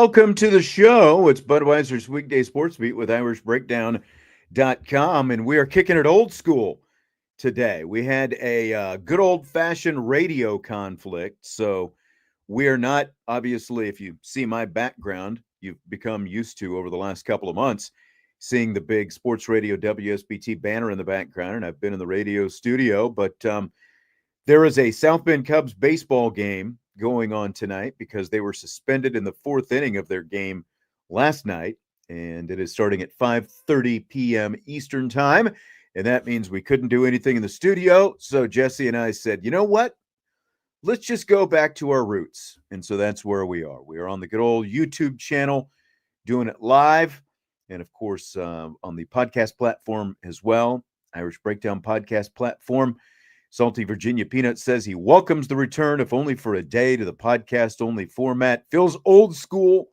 welcome to the show. It's Budweiser's weekday sports beat with IrishBreakdown.com, and we are kicking it old school today. We had a good old-fashioned radio conflict, so we are not, obviously, if you see my background, you've become used to over the last couple of months, seeing the big sports radio WSBT banner in the background, and I've been in the radio studio, but there is a South Bend Cubs baseball game going on tonight because they were suspended in the fourth inning of their game last night, and it is starting at 5:30 p.m. Eastern time, and that means we couldn't do anything in the studio. So Jesse and I said, you know what? Let's just go back to our roots, and so that's where we are. We are on the good old YouTube channel, doing it live, and of course on the podcast platform as well, Irish Breakdown podcast platform. Salty Virginia Peanut says he welcomes the return, if only for a day, to the podcast-only format. Feels old school.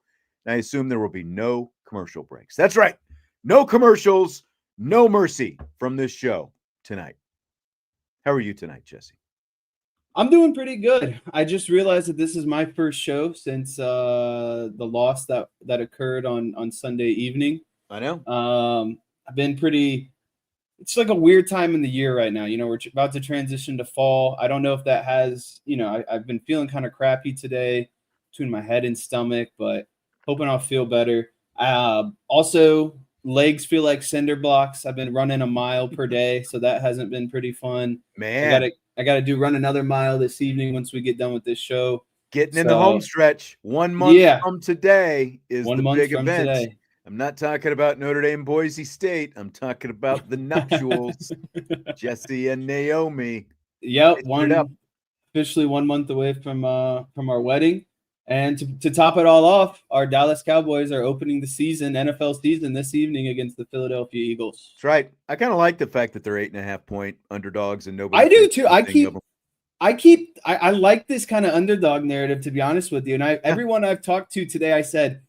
I assume there will be no commercial breaks. That's right. No commercials, no mercy from this show tonight. How are you tonight, Jesse? I'm doing pretty good. I just realized that this is my first show since the loss that occurred on Sunday evening. I know. I've been pretty... It's like a weird time in the year right now. You know, we're about to transition to fall. I don't know if that has, I've been feeling kind of crappy today between my head and stomach, but hoping I'll feel better. Also, legs feel like cinder blocks. I've been running a mile per day, so that hasn't been pretty fun. Man, I gotta run another mile this evening once we get done with this show. Getting in the home stretch. 1 month from today is the big event. Today. I'm not talking about Notre Dame, Boise State. I'm talking about the nuptials, Jesse and Naomi. Yep, officially 1 month away from our wedding. And to top it all off, our Dallas Cowboys are opening the NFL season this evening against the Philadelphia Eagles. That's right. I kind of like the fact that they're 8.5-point underdogs and nobody. I do too. I like this kind of underdog narrative, to be honest with you. And everyone I've talked to today, I said,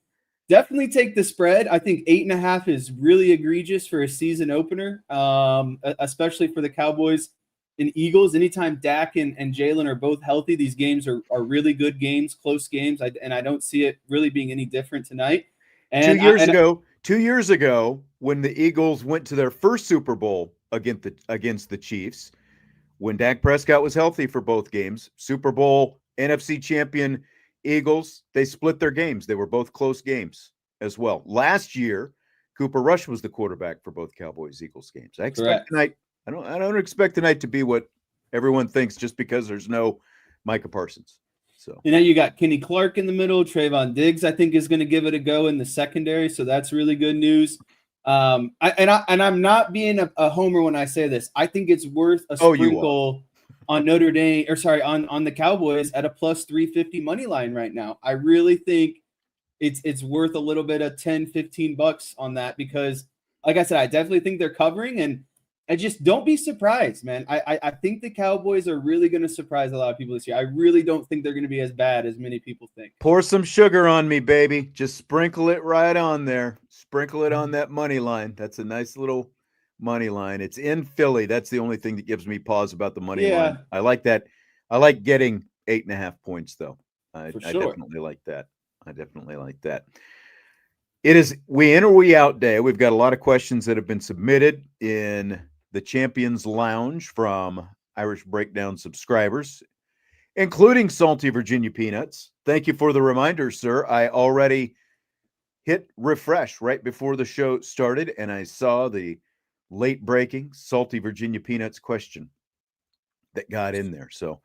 definitely take the spread. I think 8.5 is really egregious for a season opener, especially for the Cowboys and Eagles. Anytime Dak and Jalen are both healthy, these games are really good games, close games, and I don't see it really being any different tonight. And 2 years ago, when the Eagles went to their first Super Bowl against the Chiefs, when Dak Prescott was healthy for both games, Super Bowl, NFC champion Eagles, they split their games. They were both close games as well. Last year, Cooper Rush was the quarterback for both Cowboys-Eagles games. I expect tonight. I don't expect tonight to be what everyone thinks just because there's no Micah Parsons. So you got Kenny Clark in the middle. Trayvon Diggs, I think, is going to give it a go in the secondary. So that's really good news. I'm not being a homer when I say this. I think it's worth a sprinkle on Notre Dame, on the Cowboys at a plus 350 money line right now. I really think it's worth a little bit of $10-15 on that because, like I said, I definitely think they're covering, and I just don't be surprised, man. I think the Cowboys are really going to surprise a lot of people this year. I really don't think they're going to be as bad as many people think. Pour some sugar on me, baby. Just sprinkle it right on there. Sprinkle it on that money line. That's a nice little money line. It's in Philly. That's the only thing that gives me pause about the money line. I like that. I like getting 8.5 points, though. I definitely like that. It is we in or we out day. We've got a lot of questions that have been submitted in the Champions Lounge from Irish Breakdown subscribers, including Salty Virginia Peanuts. Thank you for the reminder, sir. I already hit refresh right before the show started, and I saw the late-breaking Salty Virginia Peanuts question that got in there. So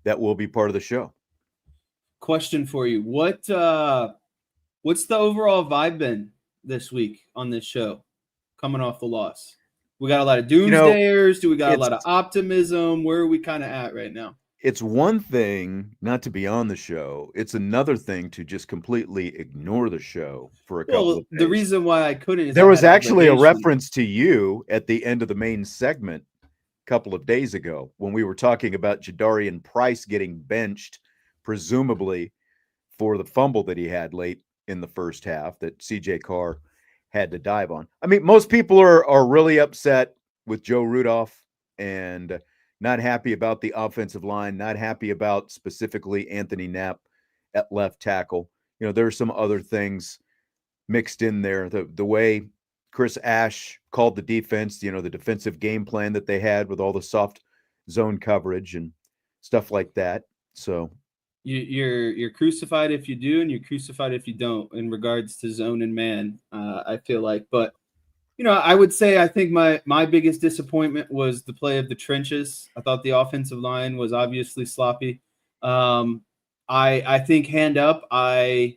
that will be part of the show. Question for you. What's the overall vibe been this week on this show coming off the loss? We got a lot of doomsdayers. Do we got a lot of optimism? Where are we kind of at right now? It's one thing not to be on the show. It's another thing to just completely ignore the show for a couple of days. The reason why I couldn't is there was actually a reference to you at the end of the main segment a couple of days ago when we were talking about Jadarian Price getting benched, presumably for the fumble that he had late in the first half that CJ Carr had to dive on. I mean, most people are really upset with Joe Rudolph and not happy about the offensive line, not happy about specifically Anthony Knapp at left tackle. there are some other things mixed in there. The way Chris Ash called the defense, the defensive game plan that they had with all the soft zone coverage and stuff like that. So you're crucified if you do, and you're crucified if you don't in regards to zone and man. I feel like, but I would say I think my biggest disappointment was the play of the trenches. I thought the offensive line was obviously sloppy. I think hand up, I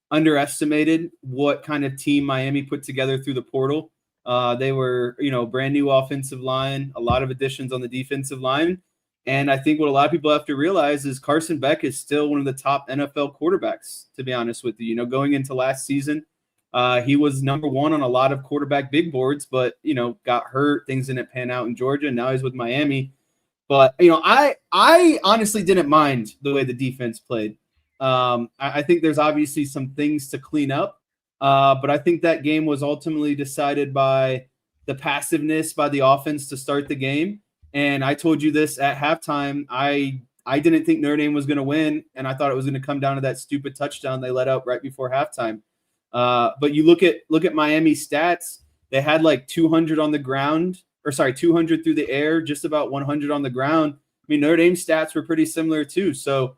underestimated what kind of team Miami put together through the portal. They were, brand new offensive line, a lot of additions on the defensive line. And I think what a lot of people have to realize is Carson Beck is still one of the top NFL quarterbacks, to be honest with you. Going into last season, he was number one on a lot of quarterback big boards, but, got hurt. Things didn't pan out in Georgia. And now he's with Miami. But, I honestly didn't mind the way the defense played. I think there's obviously some things to clean up. But I think that game was ultimately decided by the passiveness by the offense to start the game. And I told you this at halftime. I didn't think Notre Dame was going to win, and I thought it was going to come down to that stupid touchdown they let up right before halftime. But you look at Miami's stats. They had like 200 on the ground, 200 through the air, just about 100 on the ground. I mean, Notre Dame's stats were pretty similar too. So,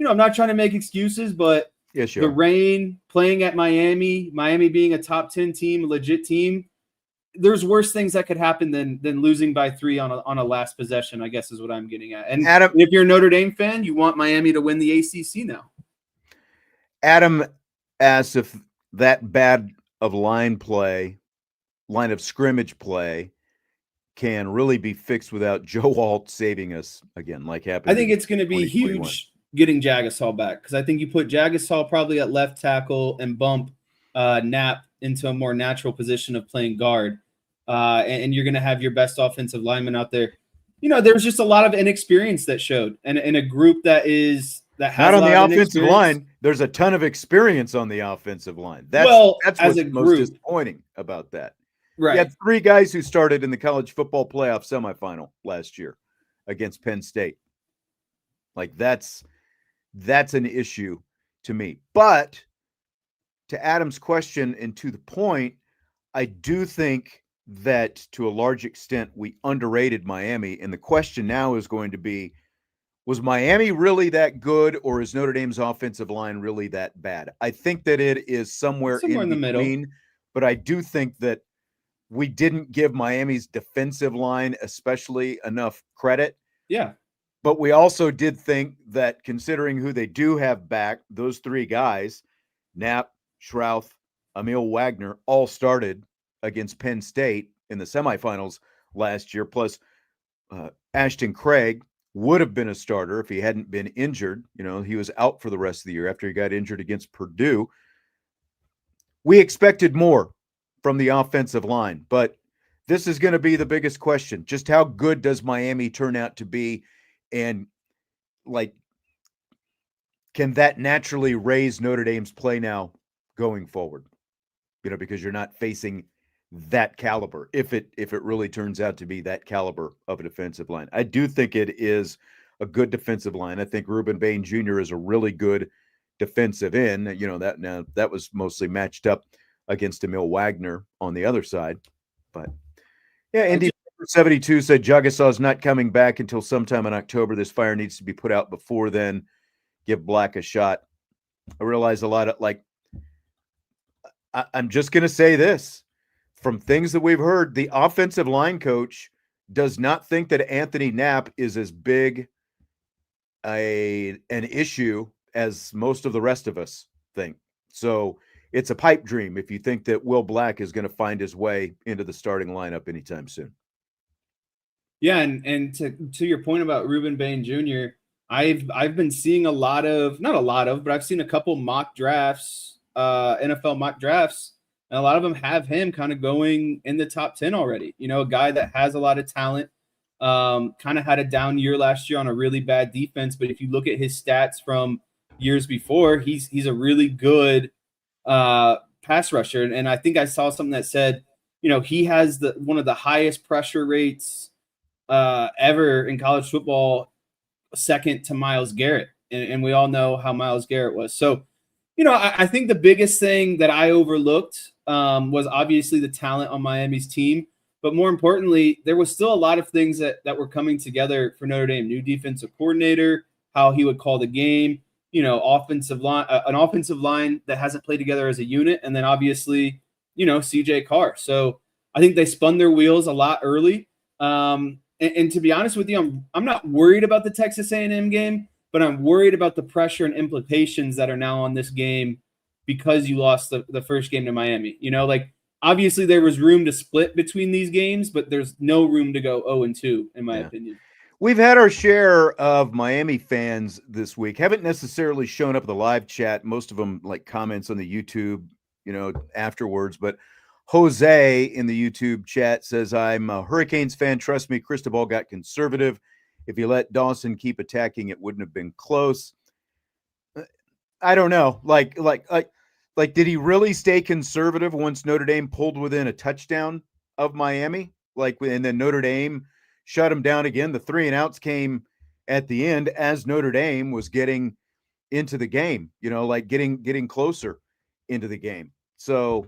I'm not trying to make excuses, but the rain, playing at Miami being a top 10 team, a legit team, there's worse things that could happen than losing by 3 on a last possession, I guess is what I'm getting at. And Adam, if you're a Notre Dame fan, you want Miami to win the ACC now. Adam asks if that bad of line of scrimmage play can really be fixed without Joe Holtz saving us again, like happened. I think it's going to be huge getting Jagasol back, because I think you put Jagasol probably at left tackle and bump Knapp into a more natural position of playing guard. And you're going to have your best offensive lineman out there. There's just a lot of inexperience that showed, and in a group that has not on the offensive line. There's a ton of experience on the offensive line. That's what's most disappointing about that. Right. You had 3 guys who started in the college football playoff semifinal last year against Penn State. Like that's an issue to me. But to Adam's question and to the point, I do think that to a large extent we underrated Miami. And the question now is going to be, was Miami really that good, or is Notre Dame's offensive line really that bad? I think that it is somewhere in the between, middle. But I do think that we didn't give Miami's defensive line especially enough credit. Yeah. But we also did think that, considering who they do have back, those 3 guys, Knapp, Schrouth, Emil Wagner, all started against Penn State in the semifinals last year. Plus, Ashton Craig would have been a starter if he hadn't been injured. He was out for the rest of the year after he got injured against Purdue. We expected more from the offensive line, but this is going to be the biggest question. Just how good does Miami turn out to be? And can that naturally raise Notre Dame's play now going forward? Because you're not facing that caliber, if it really turns out to be that caliber of a defensive line. I do think it is a good defensive line. I think Ruben Bain Jr. is a really good defensive end. That was mostly matched up against Emil Wagner on the other side. But yeah, Indy 72 said Jagasol is not coming back until sometime in October. This fire needs to be put out before then. Give Black a shot. I realize a lot of I'm just going to say this. From things that we've heard, the offensive line coach does not think that Anthony Knapp is as big an issue as most of the rest of us think. So it's a pipe dream if you think that Will Black is going to find his way into the starting lineup anytime soon. Yeah, and to your point about Ruben Bain Jr., I've been seeing not a lot of, but I've seen a couple mock drafts, NFL mock drafts, and a lot of them have him kind of going in the top 10 already. A guy that has a lot of talent, kind of had a down year last year on a really bad defense, but if you look at his stats from years before, he's a really good pass rusher. And I think I saw something that said, he has one of the highest pressure rates ever in college football, second to Myles Garrett. And we all know how Myles Garrett was. So, I think the biggest thing that I overlooked was obviously the talent on Miami's team. But more importantly, there was still a lot of things that were coming together for Notre Dame. New defensive coordinator, how he would call the game, offensive line, an offensive line that hasn't played together as a unit, and then obviously, CJ Carr. So I think they spun their wheels a lot early. And to be honest with you, I'm not worried about the Texas A&M game, but I'm worried about the pressure and implications that are now on this game because you lost the first game to Miami. Obviously there was room to split between these games, but there's no room to go 0-2, in my opinion. We've had our share of Miami fans this week. Haven't necessarily shown up in the live chat. Most of them like comments on the YouTube, afterwards. But Jose in the YouTube chat says, I'm a Hurricanes fan. Trust me, Cristobal got conservative. If you let Dawson keep attacking, it wouldn't have been close. I don't know. Like, did he really stay conservative once Notre Dame pulled within a touchdown of Miami? And then Notre Dame shut him down again. The 3 and outs came at the end as Notre Dame was getting into the game, getting closer into the game. So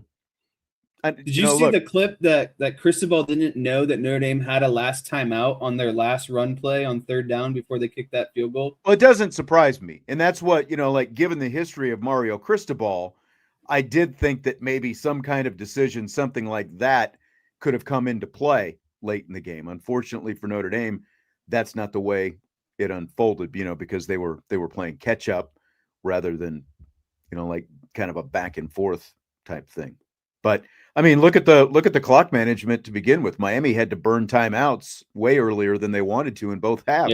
did you see the clip that Cristobal didn't know that Notre Dame had a last timeout on their last run play on 3rd down before they kicked that field goal? Well, it doesn't surprise me. And that's what, given the history of Mario Cristobal, I did think that maybe some kind of decision, something like that, could have come into play late in the game. Unfortunately for Notre Dame, that's not the way it unfolded, because they were playing catch up rather than, kind of a back and forth type thing. But I mean, look at the clock management to begin with. Miami had to burn timeouts way earlier than they wanted to in both halves.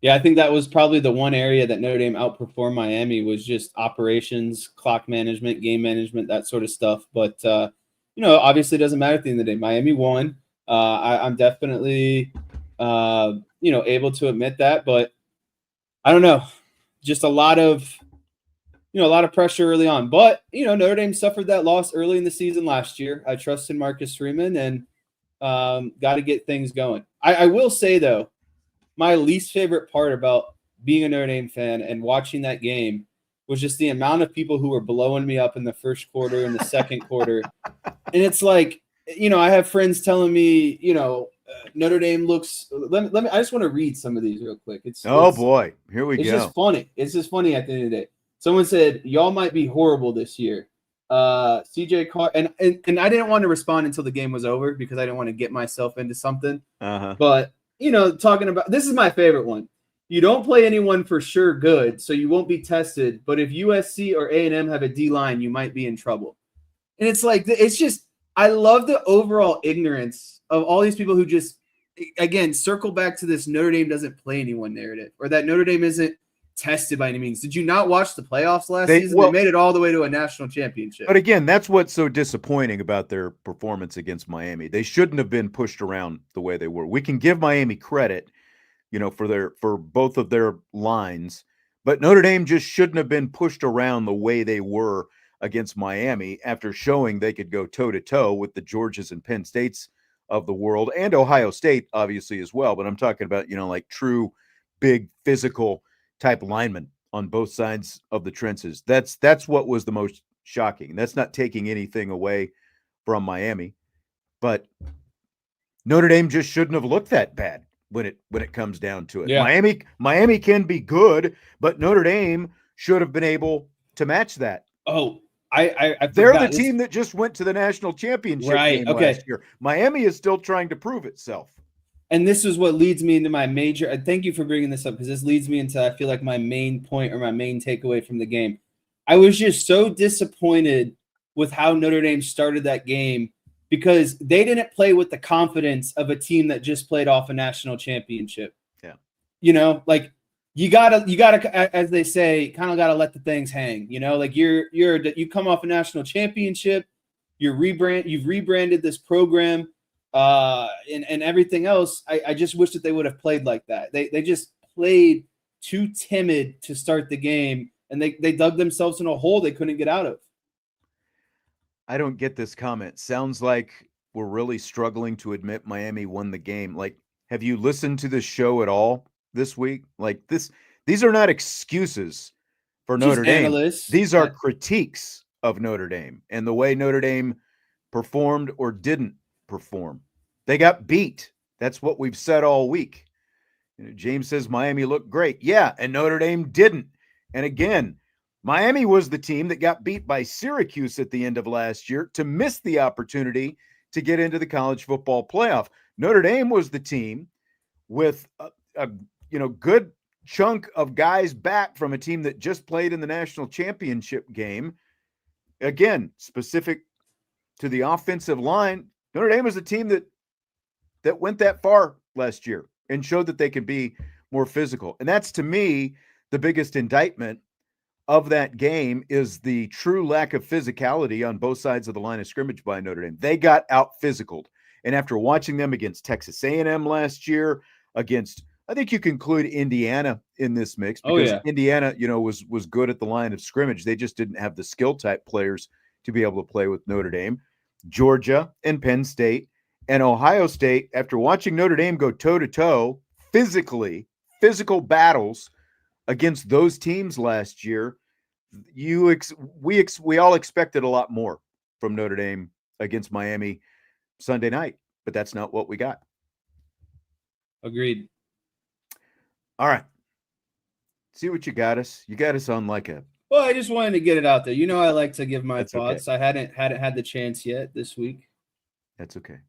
Yeah, I think that was probably the one area that Notre Dame outperformed Miami was just operations, clock management, game management, that sort of stuff. But, obviously it doesn't matter at the end of the day. Miami won. I'm definitely, able to admit that. But I don't know. Just a lot of pressure early on. But, Notre Dame suffered that loss early in the season last year. I trust in Marcus Freeman and got to get things going. I will say, though, my least favorite part about being a Notre Dame fan and watching that game was just the amount of people who were blowing me up in the first quarter and the second quarter. And it's like, I have friends telling me, Notre Dame looks. Let me. I just want to read some of these real quick. Boy, here we go. It's just funny. It's just funny at the end of the day. Someone said, y'all might be horrible this year. CJ Carr, and I didn't want to respond until the game was over because I didn't want to get myself into something. But, talking about, this is my favorite one. You don't play anyone for sure good, so you won't be tested. But if USC or A&M have a D-line, you might be in trouble. And it's like, it's just, I love the overall ignorance of all these people who just, again, circle back to this Notre Dame doesn't play anyone narrative or that Notre Dame isn't tested by any means. Did you not watch the playoffs last season? They made it all the way to a national championship. But again, that's what's so disappointing about their performance against Miami. They shouldn't have been pushed around the way they were. We can give Miami credit, for both of their lines, but Notre Dame just shouldn't have been pushed around the way they were against Miami after showing they could go toe-to-toe with the Georgias and Penn States of the world and Ohio State, obviously, as well. But I'm talking about, true big physical type linemen on both sides of the trenches. That's what was the most shocking. That's not taking anything away from Miami, but Notre Dame just shouldn't have looked that bad when it comes down to it. Yeah. Miami can be good, but Notre Dame should have been able to match that. Oh, they're the team that just went to the national championship game last year. Miami is still trying to prove itself. And this is what leads me into my major. Thank you for bringing this up because this leads me into, I feel like, my main point or my main takeaway from the game. I was just so disappointed with how Notre Dame started that game because they didn't play with the confidence of a team that just played off a national championship. Yeah. You gotta, as they say, kind of gotta let the things hang. You come off a national championship, you've rebranded this program. And everything else, I just wish that they would have played like that. They just played too timid to start the game, and they dug themselves in a hole they couldn't get out of. I don't get this comment. Sounds like we're really struggling to admit Miami won the game. Like, have you listened to this show at all this week? Like these are not excuses for Notre Dame. Analysts. These are critiques of Notre Dame and the way Notre Dame performed or didn't perform. They got beat. That's what we've said all week. James says Miami looked great. Yeah, and Notre Dame didn't. And again, Miami was the team that got beat by Syracuse at the end of last year to miss the opportunity to get into the college football playoff. Notre Dame was the team with a good chunk of guys back from a team that just played in the national championship game. Again, specific to the offensive line, Notre Dame was a team that went that far last year and showed that they could be more physical. And that's, to me, the biggest indictment of that game is the true lack of physicality on both sides of the line of scrimmage by Notre Dame. They got out-physicaled. And after watching them against Texas A&M last year, against, I think you can include Indiana in this mix because Indiana, was good at the line of scrimmage. They just didn't have the skill type players to be able to play with Notre Dame. Georgia and Penn State and Ohio State, after watching Notre Dame go toe-to-toe, physical battles against those teams last year, we all expected a lot more from Notre Dame against Miami Sunday night, but that's not what we got. Agreed. All right. See what you got us. You got us on like a... Well, I just wanted to get it out there. I like to give my thoughts. Okay. I hadn't had the chance yet this week. That's okay.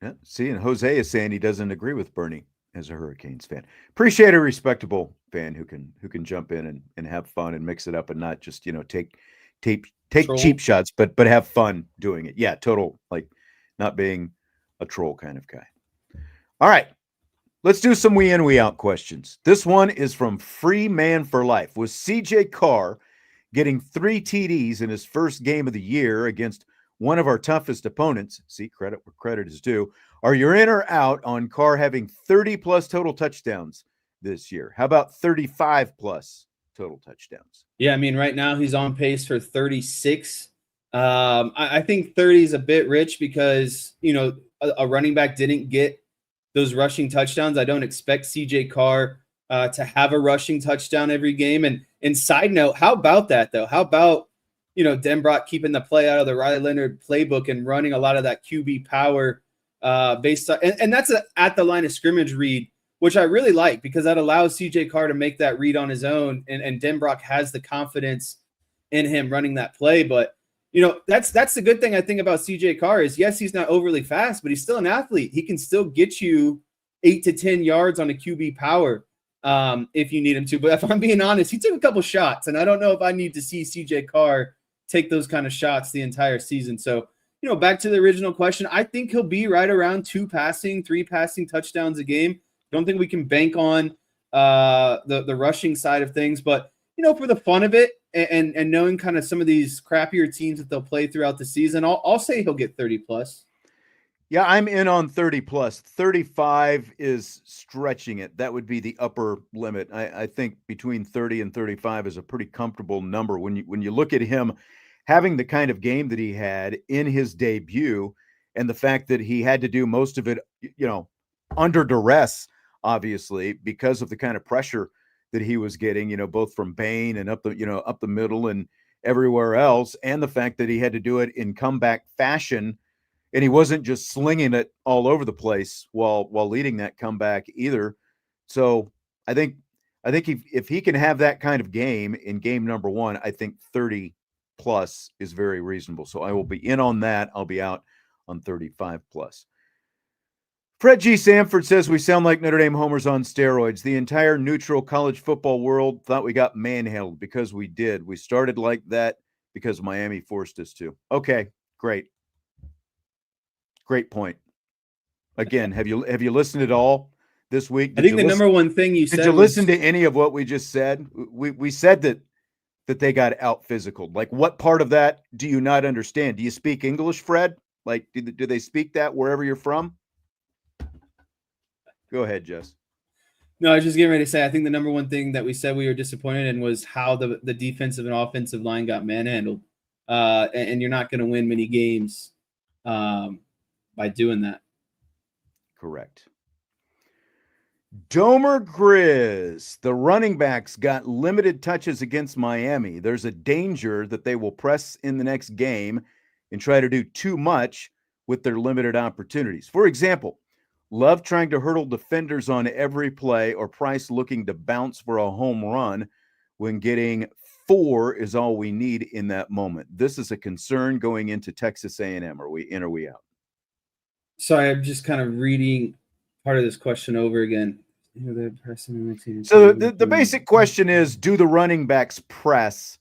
Yeah, see, and Jose is saying he doesn't agree with Bernie as a Hurricanes fan. Appreciate a respectable fan who can jump in and have fun and mix it up and not just take cheap shots, but have fun doing it. Yeah, total, like, not being a troll kind of guy. All right, let's do some we in, we out questions. This one is from Free Man for Life. Was CJ Carr getting 3 TDs in his first game of the year against one of our toughest opponents? See, credit where credit is due. Are you in or out on Carr having 30-plus total touchdowns this year? How about 35-plus total touchdowns? Yeah, I mean, right now he's on pace for 36. I think 30 is a bit rich because, a running back didn't get those rushing touchdowns. I don't expect CJ Carr to have a rushing touchdown every game. And side note, how about that, though? How about, Denbrock keeping the play out of the Riley Leonard playbook and running a lot of that QB power based on, and that's at the line of scrimmage read, which I really like because that allows CJ Carr to make that read on his own. And Denbrock has the confidence in him running that play. But, that's the good thing I think about CJ Carr is, yes, he's not overly fast, but he's still an athlete. He can still get you 8 to 10 yards on a QB power if you need him to. But if I'm being honest, he took a couple shots, and I don't know if I need to see CJ Carr take those kind of shots the entire season. So, back to the original question, I think he'll be right around 3 passing touchdowns a game. Don't think we can bank on the rushing side of things, but for the fun of it and knowing kind of some of these crappier teams that they'll play throughout the season, I'll say he'll get 30-plus. Yeah, I'm in on 30-plus. 35 is stretching it. That would be the upper limit. I think between 30 and 35 is a pretty comfortable number. When you look at him having the kind of game that he had in his debut and the fact that he had to do most of it, under duress, obviously, because of the kind of pressure that he was getting, both from Bain and up the middle and everywhere else, and the fact that he had to do it in comeback fashion, and he wasn't just slinging it all over the place while leading that comeback either. So I think if he can have that kind of game in game number 1, I think 30-plus is very reasonable. So I will be in on that. I'll be out on 35-plus. Fred G. Sanford says we sound like Notre Dame homers on steroids. The entire neutral college football world thought we got manhandled because we did. We started like that because Miami forced us to. Okay, great. Great point. Again, have you listened at all this week? I think the number one thing you said. Did you listen to any of what we just said? We said that they got out physical. Like, what part of that do you not understand? Do you speak English, Fred? Like, do they speak that wherever you're from? Go ahead, Jess. No, I was just getting ready to say, I think the number one thing that we said we were disappointed in was how the defensive and offensive line got manhandled. And you're not going to win many games by doing that. Correct. Domer Grizz, the running backs got limited touches against Miami. There's a danger that they will press in the next game and try to do too much with their limited opportunities. For example, Love trying to hurdle defenders on every play, or Price looking to bounce for a home run when getting 4 is all we need in that moment. This is a concern going into Texas A&M. Are we in or we out? Sorry, I'm just kind of reading part of this question over again. So the basic question is, do the running backs press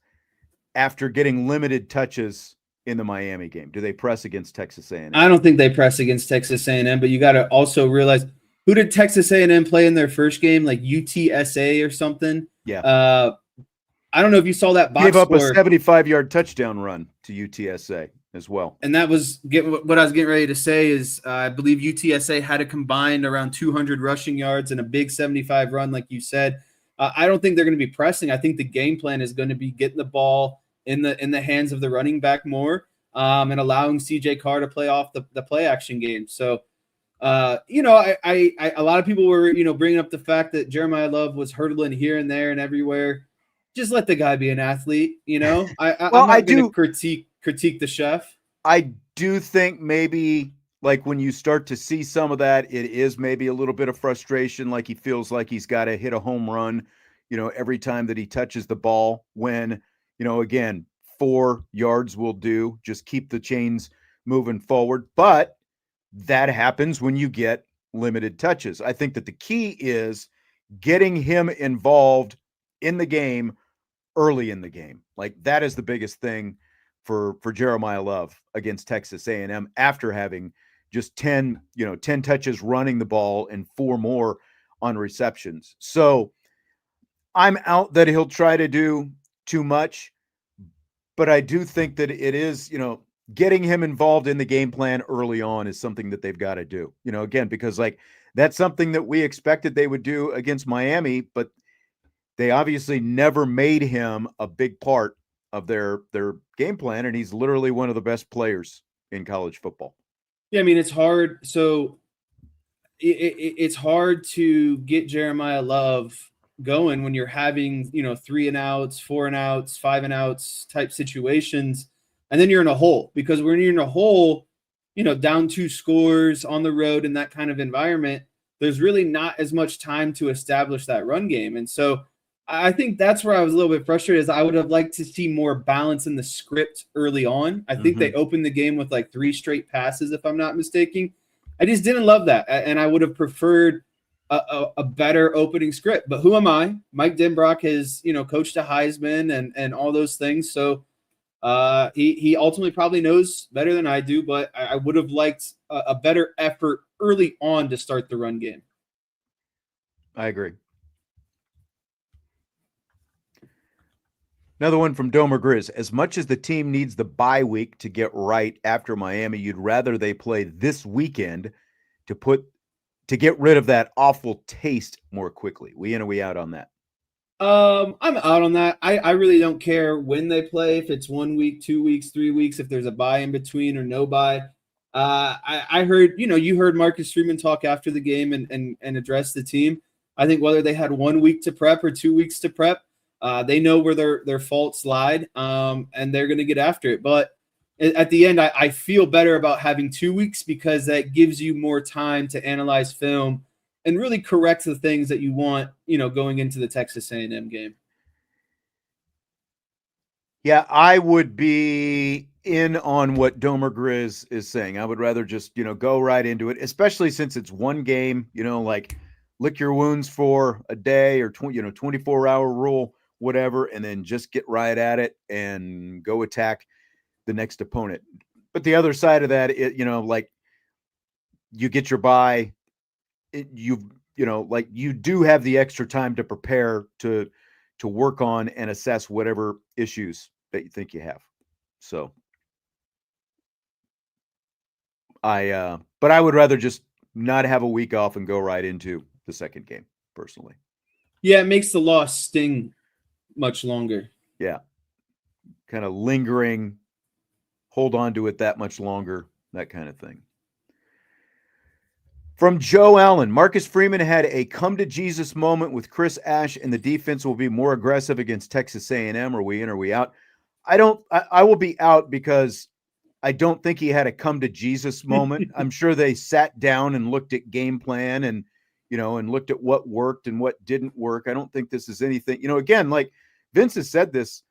after getting limited touches in the Miami game? Do they press against Texas A&M? I don't think they press against Texas A&M, but you got to also realize, who did Texas A&M play in their first game? Like UTSA or something? Yeah. I don't know if you saw that box Gave up score. a 75-yard touchdown run to UTSA as well. And that was what I was getting ready to say is I believe UTSA had a combined around 200 rushing yards and a big 75 run, like you said. I don't think they're going to be pressing. I think the game plan is going to be getting the ball in the hands of the running back more, and allowing CJ Carr to play off the play action game. So, a lot of people were, bringing up the fact that Jeremiah Love was hurdling here and there and everywhere. Just let the guy be an athlete, I'm not going to critique the chef. I do think maybe, like, when you start to see some of that, it is maybe a little bit of frustration. Like, he feels like he's got to hit a home run, every time that he touches the ball, when, again, 4 yards will do. Just keep the chains moving forward. But that happens when you get limited touches. I think that the key is getting him involved in the game early in the game. Like, that is the biggest thing for Jeremiah Love against Texas A&M, after having just 10 touches running the ball and 4 more on receptions. So I'm out that he'll try to do too much, but I do think that it is, getting him involved in the game plan early on is something that they've got to do, again, because, like, that's something that we expected they would do against Miami, but they obviously never made him a big part of their game plan, and he's literally one of the best players in college football. Yeah, I mean, it's hard. So it's hard to get Jeremiah Love going when you're having, 3 and outs, 4 and outs, 5 and outs type situations, and then you're in a hole. Because when you're in a hole, down 2 scores on the road in that kind of environment, there's really not as much time to establish that run game. And so I think that's where I was a little bit frustrated, is I would have liked to see more balance in the script early on. I think they opened the game with like 3 straight passes, if I'm not mistaken. I just didn't love that. And I would have preferred a better opening script. But who am I? Mike Denbrock has, coached a Heisman and all those things. So he ultimately probably knows better than I do, but I would have liked a better effort early on to start the run game. I agree. Another one from Domer Grizz. As much as the team needs the bye week to get right after Miami, you'd rather they play this weekend to get rid of that awful taste more quickly. We in or we out on that? I'm out on that. I really don't care when they play, if it's 1 week, 2 weeks, 3 weeks, if there's a bye in between or no bye. I heard, you heard Marcus Freeman talk after the game and address the team. I think whether they had 1 week to prep or 2 weeks to prep, they know where their faults lied, and they're going to get after it. But at the end, I feel better about having 2 weeks, because that gives you more time to analyze film and really correct the things that you want, going into the Texas A&M game. Yeah, I would be in on what Domer Grizz is saying. I would rather just, go right into it, especially since it's one game, like, lick your wounds for a day or 24-hour rule, whatever, and then just get right at it and go attack the next opponent. But the other side of that, like, you get your bye, you do have the extra time to prepare to work on and assess whatever issues that you think you have. So but I would rather just not have a week off and go right into the second game, personally. Yeah, it makes the loss sting much longer. Yeah. Kind of lingering, hold on to it that much longer, that kind of thing. From Joe Allen, Marcus Freeman had a come to Jesus moment with Chris Ash, and the defense will be more aggressive against Texas A&M. Are we in? Are we out? I will be out because I don't think he had a come to Jesus moment. I'm sure they sat down and looked at game plan and, and looked at what worked and what didn't work. I don't think this is anything, again, like Vince has said this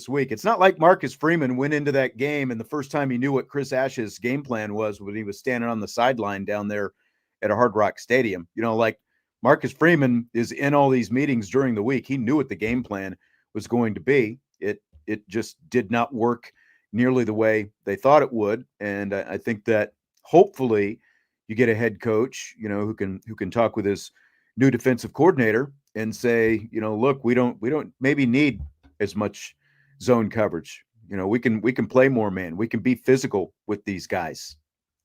week. It's not like Marcus Freeman went into that game and the first time he knew what Chris Ash's game plan was when he was standing on the sideline down there at a Hard Rock Stadium. Like Marcus Freeman is in all these meetings during the week. He knew what the game plan was going to be. It just did not work nearly the way they thought it would. And I think that hopefully you get a head coach, who can talk with his new defensive coordinator and say, look, we don't maybe need as much zone coverage. We can play more man. We can be physical with these guys,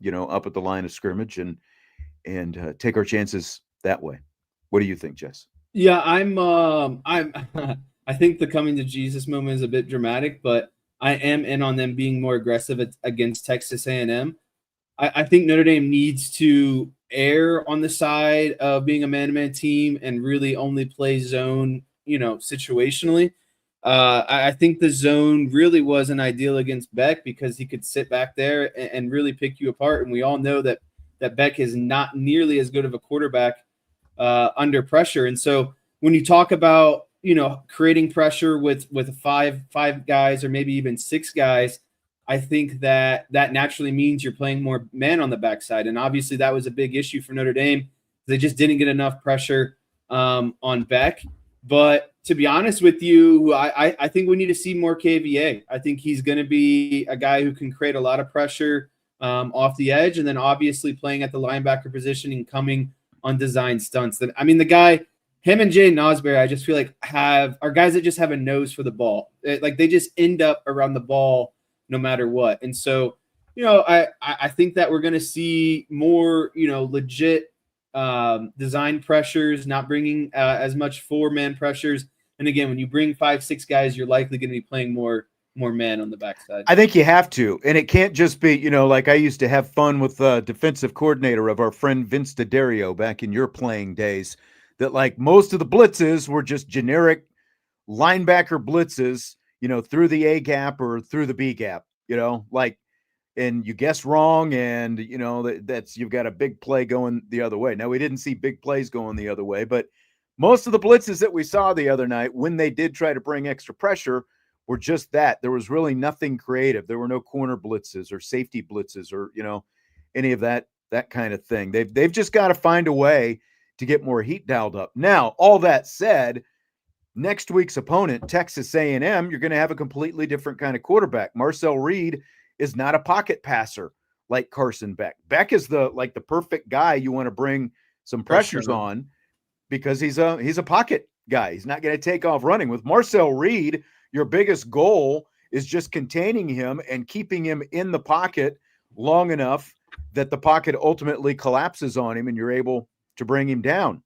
up at the line of scrimmage and take our chances that way. What do you think, Jess? Yeah, I'm I think the coming to Jesus moment is a bit dramatic, but I am in on them being more aggressive against Texas A&M. I think Notre Dame needs to err on the side of being a man-to-man team and really only play zone, situationally. I think the zone really wasn't ideal against Beck because he could sit back there and really pick you apart. And we all know that Beck is not nearly as good of a quarterback under pressure. And so when you talk about, creating pressure with five guys or maybe even six guys, I think that naturally means you're playing more man on the backside. And obviously that was a big issue for Notre Dame. They just didn't get enough pressure on Beck. But to be honest with you, I think we need to see more KVA. I think he's going to be a guy who can create a lot of pressure off the edge, and then obviously playing at the linebacker position and coming on design stunts. That the guy, him and Jay Nosberry, I just feel like are guys that just have a nose for the ball. Like they just end up around the ball no matter what. And so, I think that we're going to see more, legit design pressures, not bringing as much 4-man pressures. And again, when you bring 5-6 guys, you're likely going to be playing more man on the backside. I think you have to, and it can't just be, like I used to have fun with the defensive coordinator of our friend Vince D'Addario back in your playing days, that like most of the blitzes were just generic linebacker blitzes, through the A gap or through the B gap, and you guess wrong. And, that's, you've got a big play going the other way. Now we didn't see big plays going the other way, but most of the blitzes that we saw the other night, when they did try to bring extra pressure, were just that. There was really nothing creative. There were no corner blitzes or safety blitzes or, any of that kind of thing. They've just got to find a way to get more heat dialed up. Now, all that said, next week's opponent, Texas A&M, you're going to have a completely different kind of quarterback. Marcel Reed is not a pocket passer like Carson Beck. Beck is the perfect guy you want to bring some pressures on because he's a pocket guy. He's not going to take off running. With Marcel Reed, your biggest goal is just containing him and keeping him in the pocket long enough that the pocket ultimately collapses on him and you're able to bring him down,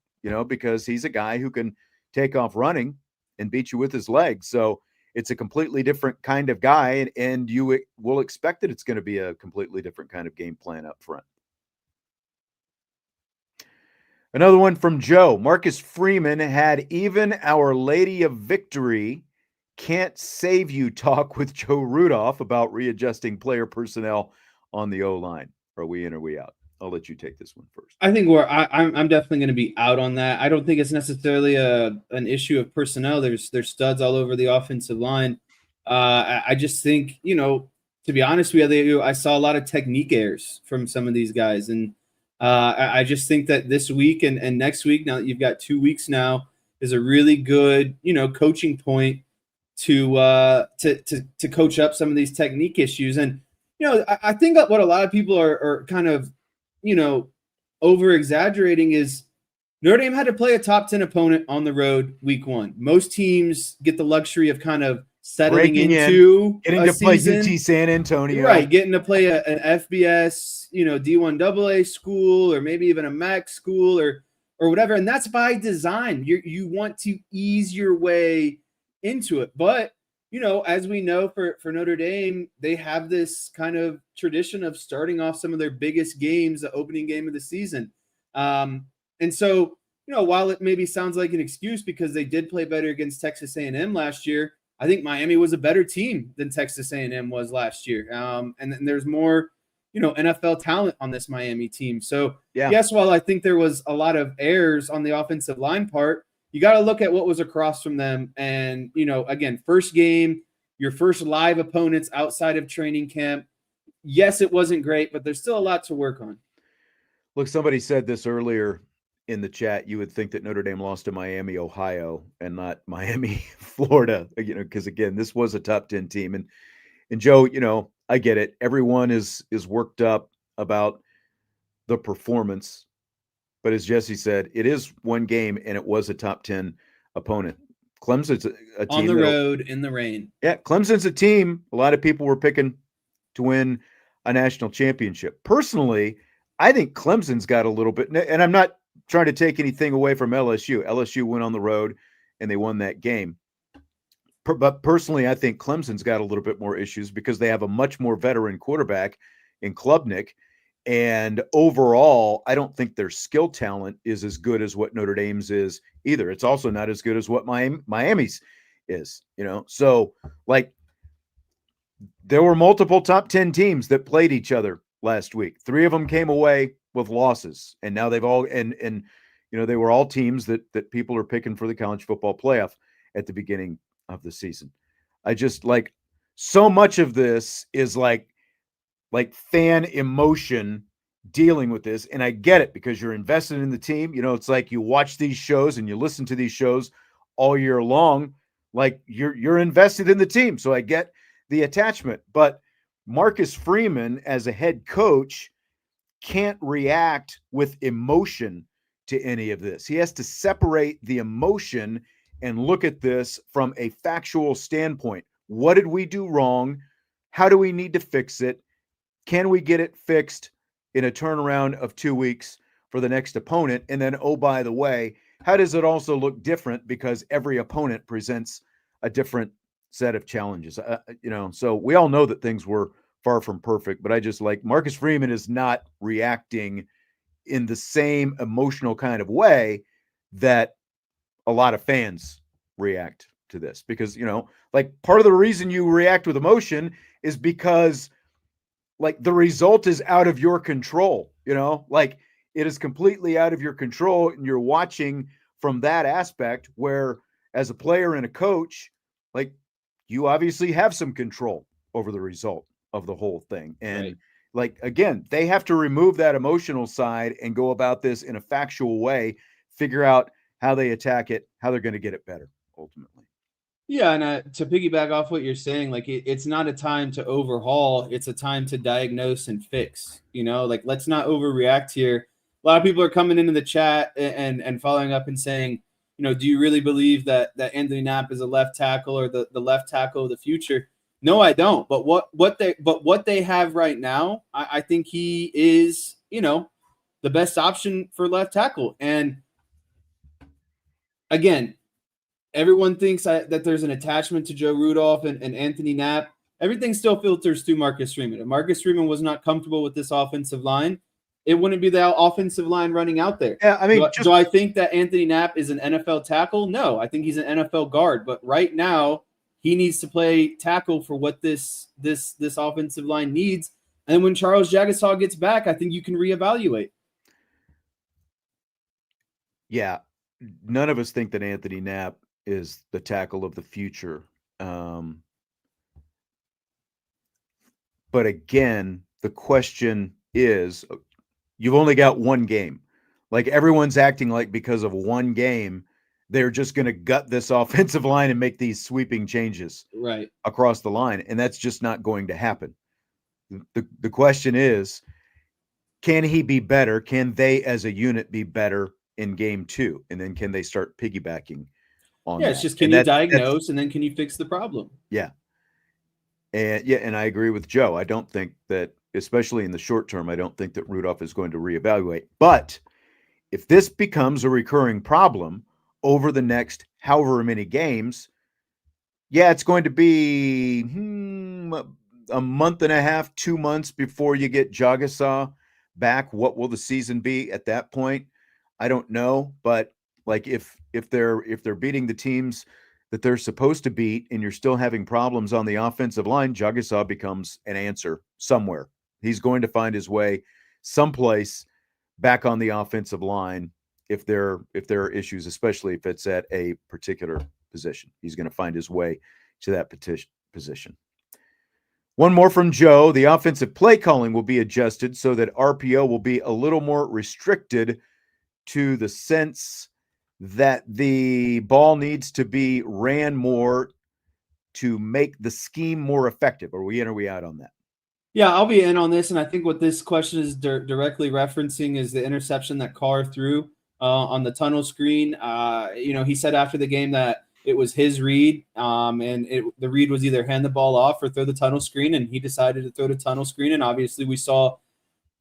because he's a guy who can take off running and beat you with his legs. So it's a completely different kind of guy, and you will expect that it's going to be a completely different kind of game plan up front. Another one from Joe. Marcus Freeman had even Our Lady of Victory can't save you talk with Joe Rudolph about readjusting player personnel on the O-line. Are we in or are we out? I'll let you take this one first. I think I'm definitely going to be out on that. I don't think it's necessarily an issue of personnel. There's studs all over the offensive line. I just think, to be honest with you, I saw a lot of technique errors from some of these guys. And I just think that this week and next week, now that you've got 2 weeks now, is a really good, coaching point to coach up some of these technique issues. And, I think that what a lot of people are kind of, over exaggerating is Notre Dame had to play a top 10 opponent on the road week 1. Most teams get the luxury of kind of settling getting to play UT San Antonio, right? Getting to play an FBS, D1 AA school, or maybe even a MAC school or whatever. And that's by design. You want to ease your way into it. But, as we know for Notre Dame, they have this kind of tradition of starting off some of their biggest games, the opening game of the season. And so, while it maybe sounds like an excuse because they did play better against Texas A&M last year, I think Miami was a better team than Texas A&M was last year. And then there's more, NFL talent on this Miami team. So, yes, while I think there was a lot of errors on the offensive line part, you got to look at what was across from them. And, again, first game, your first live opponents outside of training camp. Yes, it wasn't great, but there's still a lot to work on. Look, somebody said this earlier in the chat. You would think that Notre Dame lost to Miami, Ohio, and not Miami, Florida, because again, this was a top 10 team. And Joe, I get it. Everyone is worked up about the performance. But as Jesse said, it is one game and it was a top 10 opponent. Clemson's a team on the road in the rain. Yeah, Clemson's a team a lot of people were picking to win a national championship. Personally, I think Clemson's got a little bit, and I'm not trying to take anything away from LSU. LSU went on the road and they won that game. But personally, I think Clemson's got a little bit more issues because they have a much more veteran quarterback in Klubnik. And overall, I don't think their skill talent is as good as what Notre Dame's is either. It's also not as good as what Miami's is, So, there were multiple top 10 teams that played each other last week. 3 of them came away with losses. And now they've all and they were all teams that people are picking for the college football playoff at the beginning of the season. I just so much of this is like fan emotion dealing with this. And I get it because you're invested in the team. It's like you watch these shows and you listen to these shows all year long. Like you're invested in the team. So I get the attachment, but Marcus Freeman as a head coach can't react with emotion to any of this. He has to separate the emotion and look at this from a factual standpoint. What did we do wrong? How do we need to fix it? Can we get it fixed in a turnaround of 2 weeks for the next opponent? And then, oh, by the way, how does it also look different because every opponent presents a different set of challenges? So we all know that things were far from perfect, but I just Marcus Freeman is not reacting in the same emotional kind of way that a lot of fans react to this because, part of the reason you react with emotion is because the result is out of your control, it is completely out of your control. And you're watching from that aspect where as a player and a coach, you obviously have some control over the result of the whole thing. And again, they have to remove that emotional side and go about this in a factual way, figure out how they attack it, how they're going to get it better ultimately. Yeah, and to piggyback off what you're saying, it's not a time to overhaul; it's a time to diagnose and fix. Let's not overreact here. A lot of people are coming into the chat and following up and saying, do you really believe that Anthony Knapp is a left tackle or the left tackle of the future? No, I don't. But what they have right now, I think he is, the best option for left tackle. And again, everyone thinks that there's an attachment to Joe Rudolph and Anthony Knapp. Everything still filters through Marcus Freeman. If Marcus Freeman was not comfortable with this offensive line, it wouldn't be the offensive line running out there. Yeah, I mean, do I think that Anthony Knapp is an NFL tackle? No, I think he's an NFL guard. But right now, he needs to play tackle for what this offensive line needs. And when Charles Jagasaw gets back, I think you can reevaluate. Yeah, none of us think that Anthony Knapp is the tackle of the future. But again, the question is, you've only got one game. Everyone's acting like because of one game, they're just going to gut this offensive line and make these sweeping changes across the line. And that's just not going to happen. The question is, can he be better? Can they as a unit be better in game 2? And then can they start piggybacking on that? It's just, can you diagnose and then can you fix the problem? Yeah. And I agree with Joe. I don't think that, especially in the short term, I don't think that Rudolph is going to reevaluate. But if this becomes a recurring problem over the next however many games, it's going to be a month and a half, 2 months before you get Jagasaw back, what will the season be at that point? I don't know, but like if they're beating the teams that they're supposed to beat and you're still having problems on the offensive line, Jagasaw becomes an answer somewhere. He's going to find his way someplace back on the offensive line if there are issues, especially if it's at a particular position. He's going to find his way to that position. One more from Joe. The offensive play calling will be adjusted so that RPO will be a little more restricted to the sense that the ball needs to be ran more to make the scheme more effective. Are we in or are we out on that? Yeah, I'll be in on this. And I think what this question is directly referencing is the interception that Carr threw on the tunnel screen. He said after the game that it was his read, and the read was either hand the ball off or throw the tunnel screen, and he decided to throw the tunnel screen. And obviously we saw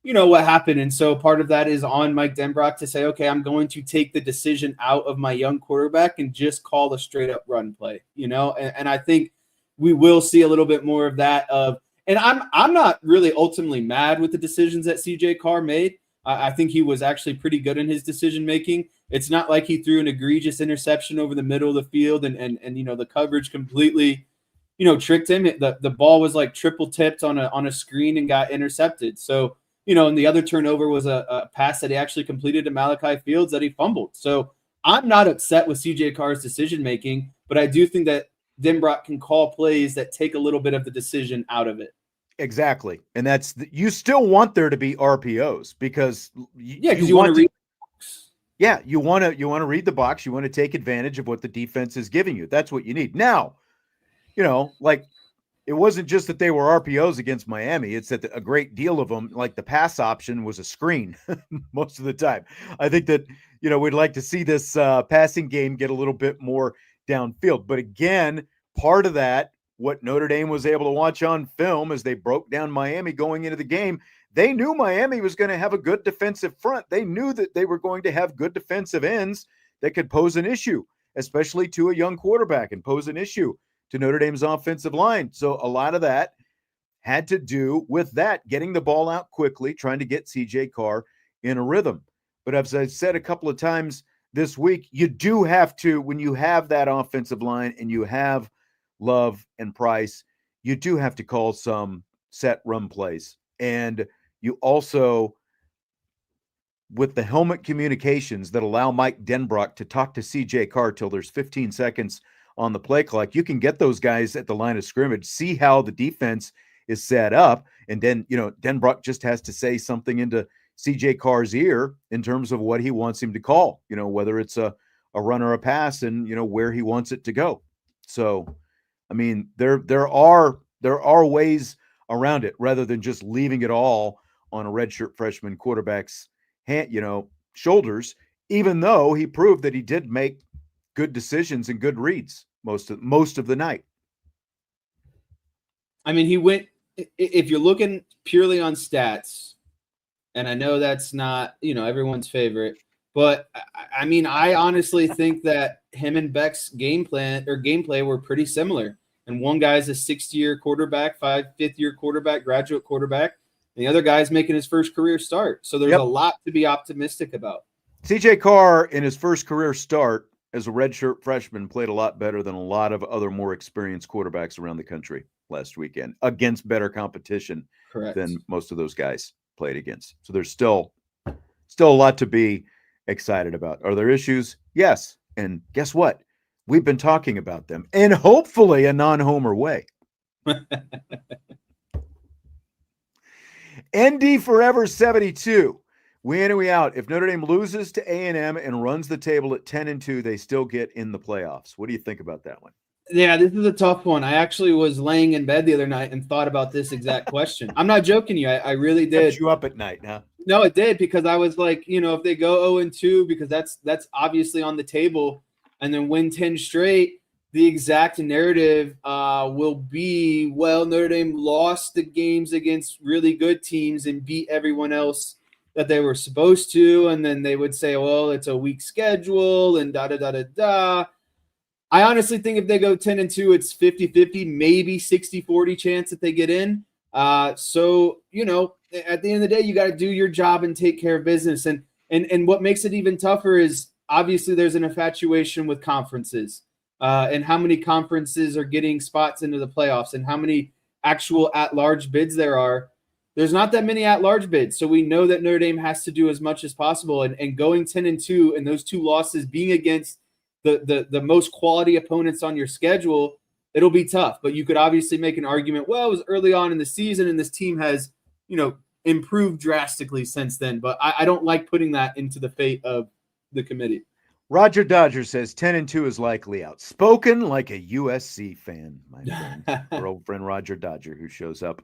what happened. And so part of that is on Mike Denbrock to say, okay, I'm going to take the decision out of my young quarterback and just call a straight up run play, and I think we will see a little bit more of that and I'm not really ultimately mad with the decisions that CJ Carr made. I think he was actually pretty good in his decision making. It's not like he threw an egregious interception over the middle of the field and the coverage completely, tricked him. The ball was like triple tipped on a screen and got intercepted. So, and the other turnover was a pass that he actually completed to Malachi Fields that he fumbled. So I'm not upset with CJ Carr's decision making, but I do think that Denbrock can call plays that take a little bit of the decision out of it. Exactly. And you still want there to be RPOs because you want to read the box. Yeah, you want to read the box, you want to take advantage of what the defense is giving you. That's what you need. Now, like it wasn't just that they were RPOs against Miami, it's that a great deal of them, like the pass option was a screen most of the time. I think that, we'd like to see this passing game get a little bit more downfield. But again, part of that, what Notre Dame was able to watch on film as they broke down Miami going into the game, they knew Miami was going to have a good defensive front. They knew that they were going to have good defensive ends that could pose an issue, especially to a young quarterback, and pose an issue to Notre Dame's offensive line. So a lot of that had to do with that, getting the ball out quickly, trying to get CJ Carr in a rhythm. But as I said a couple of times this week, you do have to, when you have that offensive line and you have Love and Price, you do have to call some set run plays. And you also, with the helmet communications that allow Mike Denbrock to talk to CJ Carr till there's 15 seconds on the play clock, you can get those guys at the line of scrimmage, see how the defense is set up. And then, Denbrock just has to say something into CJ Carr's ear in terms of what he wants him to call, whether it's a run or a pass and, where he wants it to go. So, I mean, there are ways around it rather than just leaving it all on a redshirt freshman quarterback's shoulders, even though he proved that he did make good decisions and good reads most of the night. I mean, he went, if you're looking purely on stats, and I know that's not, everyone's favorite, but I mean, I honestly think that him and Beck's gameplay were pretty similar. And one guy's a sixth-year quarterback, fifth-year quarterback, graduate quarterback. And the other guy's making his first career start. So there's a lot to be optimistic about. CJ Carr, in his first career start as a redshirt freshman, played a lot better than a lot of other more experienced quarterbacks around the country last weekend against better competition than most of those guys played against. So there's still a lot to be excited about. Are there issues? Yes. And guess what? We've been talking about them in hopefully a non-homer way. ND Forever 72. We in and we out. If Notre Dame loses to A&M and runs the table at 10-2, they still get in the playoffs. What do you think about that one? Yeah, this is a tough one. I actually was laying in bed the other night and thought about this exact question. I'm not joking you. I really did. Kept you up at night, huh? No, it did, because I was like, if they go 0-2, because that's obviously on the table, and then win 10 straight, the exact narrative will be, well, Notre Dame lost the games against really good teams and beat everyone else that they were supposed to. And then they would say, well, it's a weak schedule and da-da-da-da-da. I honestly think if they go 10-2, it's 50-50, maybe 60-40 chance that they get in. So, at the end of the day, you got to do your job and take care of business. And what makes it even tougher is obviously there's an infatuation with conferences and how many conferences are getting spots into the playoffs and how many actual at-large bids there are. There's not that many at-large bids, so we know that Notre Dame has to do as much as possible. And going 10-2 and those 2 losses being against the most quality opponents on your schedule, it'll be tough. But you could obviously make an argument, well, it was early on in the season, and this team has, improved drastically since then. But I don't like putting that into the fate of the committee. Roger Dodger says 10-2 is likely out. Spoken like a USC fan, my friend. Our old friend Roger Dodger, who shows up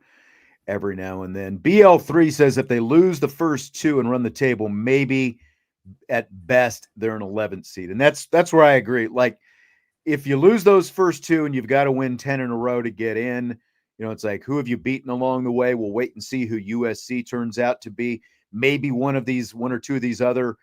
every now and then. BL3 says if they lose the first 2 and run the table, maybe at best they're an 11th seed. And that's where I agree. Like, if you lose those first 2 and you've got to win 10 in a row to get in, it's like, who have you beaten along the way? We'll wait and see who USC turns out to be. Maybe one or 2 of these other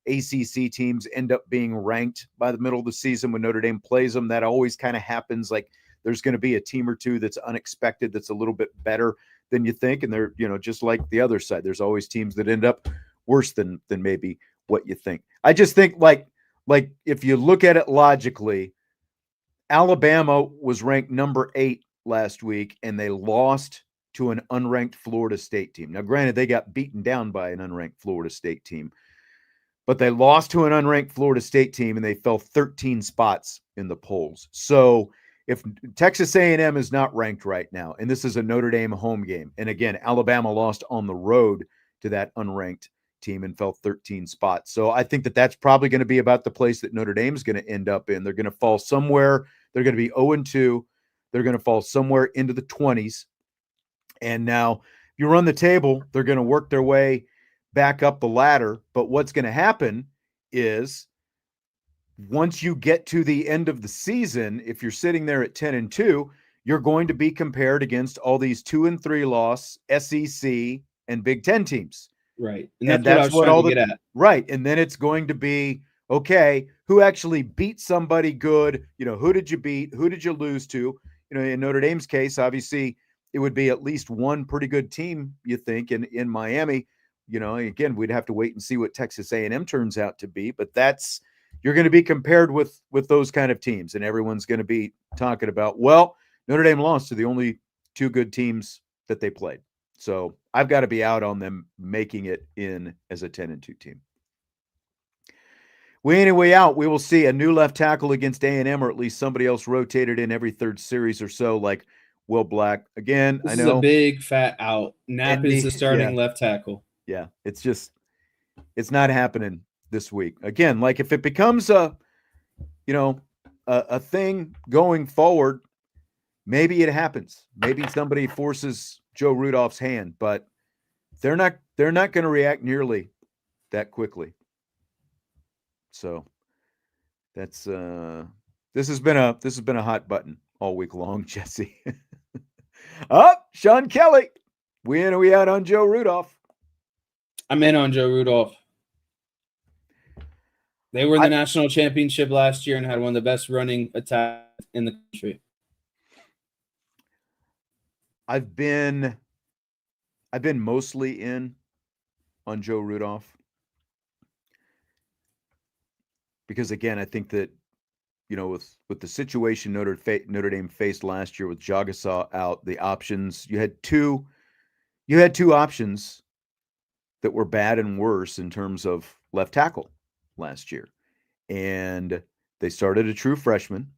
ACC teams end up being ranked by the middle of the season when Notre Dame plays them. That always kind of happens. Like, there's going to be a team or 2 that's unexpected, that's a little bit better than you think. And they're, just like the other side, there's always teams that end up worse than maybe what you think. I just think like if you look at it logically, Alabama was ranked number 8 last week, and they lost to an unranked Florida State team. Now, granted, they got beaten down by an unranked Florida State team, but they lost to an unranked Florida State team, and they fell 13 spots in the polls. So if Texas A&M is not ranked right now, and this is a Notre Dame home game, and again, Alabama lost on the road to that unranked team and fell 13 spots. So I think that's probably going to be about the place that Notre Dame is going to end up in. They're going to fall somewhere. They're going to be 0-2. They're going to fall somewhere into the 20s. And now, if you run the table, they're going to work their way back up the ladder. But what's going to happen is once you get to the end of the season, if you're sitting there at 10-2, you're going to be compared against all these 2-3 loss SEC and Big Ten teams. Right. And that's what I was trying to get at. Right. And then it's going to be, okay, who actually beat somebody good? Who did you beat? Who did you lose to? In Notre Dame's case, obviously, it would be at least one pretty good team, you think, in Miami. Again, we'd have to wait and see what Texas A&M turns out to be. But you're going to be compared with those kind of teams. And everyone's going to be talking about, well, Notre Dame lost to the only 2 good teams that they played. So I've got to be out on them making it in as a 10-2 team. Way out, we will see a new left tackle against A&M, or at least somebody else rotated in every third series or so, like Will Black. Again, this I know. Is a big fat out. Knapp is the starting left tackle. Yeah, it's not happening this week. Again, like if it becomes a thing going forward, maybe it happens. Maybe somebody forces Joe Rudolph's hand, but they're not going to react nearly that quickly. So that's this has been a hot button all week long, Jesse. Sean Kelly, we in or we out on Joe Rudolph? I'm in on Joe Rudolph. They were in the national championship last year and had one of the best running attacks in the country. I've been mostly in on Joe Rudolph because, again, I think that with the situation Notre Dame faced last year with Jagasaw out, the options you had two options that were bad and worse in terms of left tackle last year, and they started a true freshman.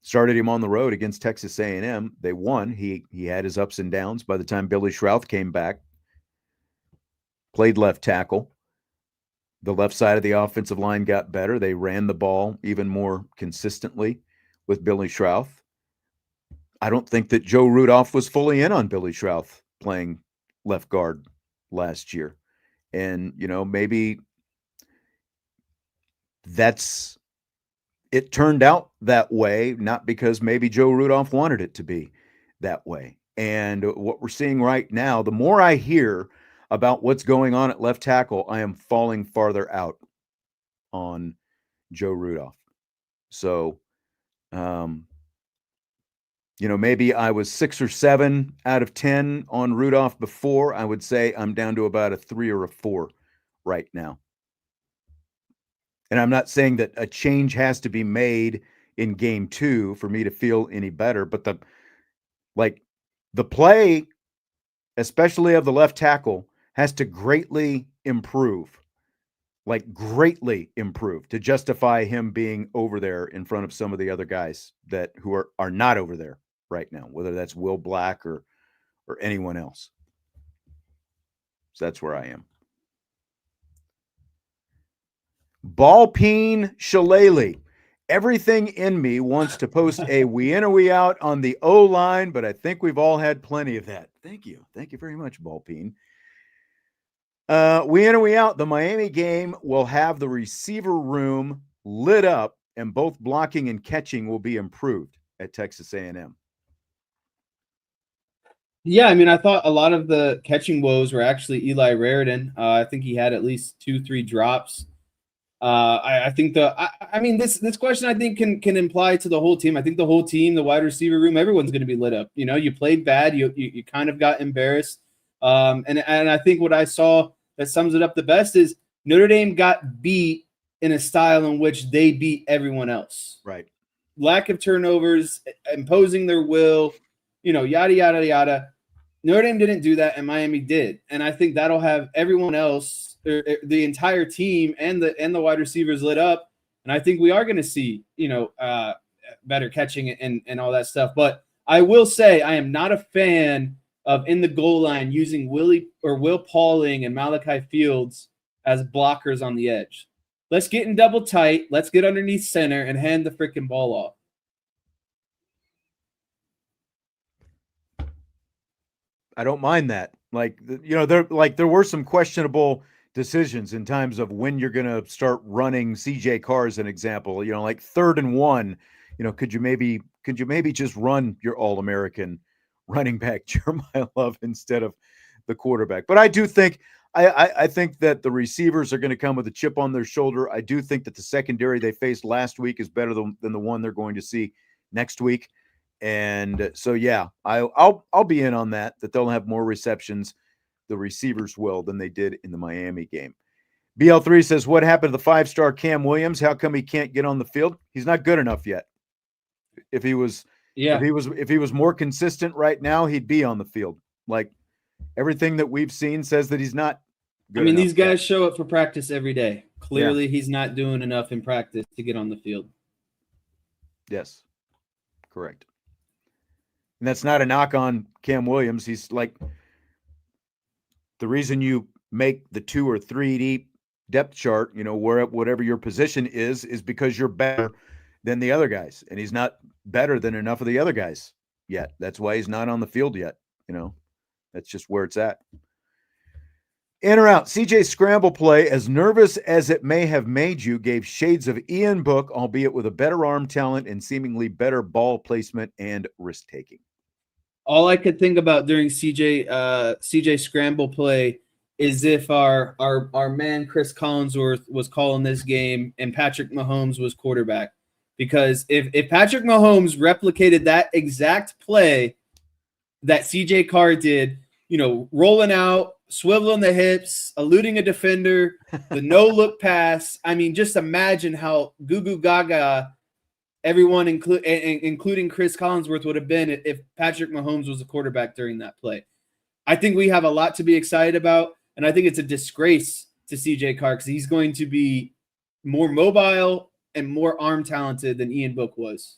Started him on the road against Texas A&M. They won. He had his ups and downs. By the time Billy Schrouth came back, played left tackle. The left side of the offensive line got better. They ran the ball even more consistently with Billy Schrouth. I don't think that Joe Rudolph was fully in on Billy Schrouth playing left guard last year. And, maybe it turned out that way, not because maybe Joe Rudolph wanted it to be that way. And what we're seeing right now, the more I hear about what's going on at left tackle, I am falling farther out on Joe Rudolph. So maybe I was 6 or 7 out of 10 on Rudolph before. I would say I'm down to about a 3 or a 4 right now. And I'm not saying that a change has to be made in game 2 for me to feel any better, but the play, especially of the left tackle, has to greatly improve. Greatly improve to justify him being over there in front of some of the other guys who are not over there right now, whether that's Will Black or anyone else. So that's where I am. Ballpeen Shillelagh. Everything in me wants to post a we in or we out on the O-line, but I think we've all had plenty of that. Thank you. Thank you very much, Ballpeen. We in or we out. The Miami game will have the receiver room lit up, and both blocking and catching will be improved at Texas A&M. Yeah, I mean, I thought a lot of the catching woes were actually Eli Raridan. I think he had at least 2-3 drops. I think this question I think can imply to the whole team. I think the whole team, the wide receiver room, everyone's going to be lit up. You played bad. You kind of got embarrassed. And I think what I saw that sums it up the best is Notre Dame got beat in a style in which they beat everyone else. Right. Lack of turnovers, imposing their will, yada, yada, yada. Notre Dame didn't do that, and Miami did. And I think that'll have everyone else, the entire team and the wide receivers lit up. And I think we are going to see, better catching and all that stuff. But I will say I am not a fan of in the goal line using Will Pauling and Malachi Fields as blockers on the edge. Let's get in double tight. Let's get underneath center and hand the freaking ball off. I don't mind that. There were some questionable decisions in terms of when you're going to start running CJ Carr as an example, like 3rd and 1, could you maybe just run your All-American running back Jeremiah Love instead of the quarterback? But I do think I think that the receivers are going to come with a chip on their shoulder. I do think that the secondary they faced last week is better than the one they're going to see next week. And so, yeah, I'll be in on that they'll have more receptions, the receivers will, than they did in the Miami game. BL3 says, what happened to the 5-star Cam Williams? How come he can't get on the field? He's not good enough yet. If he was more consistent right now, he'd be on the field. Like everything that we've seen says that he's not good enough these guys yet. show up for practice every day. Clearly, He's not doing enough in practice to get on the field. Yes, correct. And that's not a knock on Cam Williams. He's like the reason you make the 2 or 3 deep depth chart, whatever your position is because you're better than the other guys. And he's not better than enough of the other guys yet. That's why he's not on the field yet. That's just where it's at. In or out, CJ's scramble play, as nervous as it may have made you, gave shades of Ian Book, albeit with a better arm talent and seemingly better ball placement and risk-taking. All I could think about during CJ scramble play is if our man Chris Collinsworth was calling this game and Patrick Mahomes was quarterback. Because if Patrick Mahomes replicated that exact play that CJ Carr did, rolling out, swiveling the hips, eluding a defender, the no-look pass. I mean, just imagine how goo-goo gaga everyone, including Chris Collinsworth, would have been if Patrick Mahomes was a quarterback during that play. I think we have a lot to be excited about, and I think it's a disgrace to CJ Carr because he's going to be more mobile and more arm talented than Ian Book was.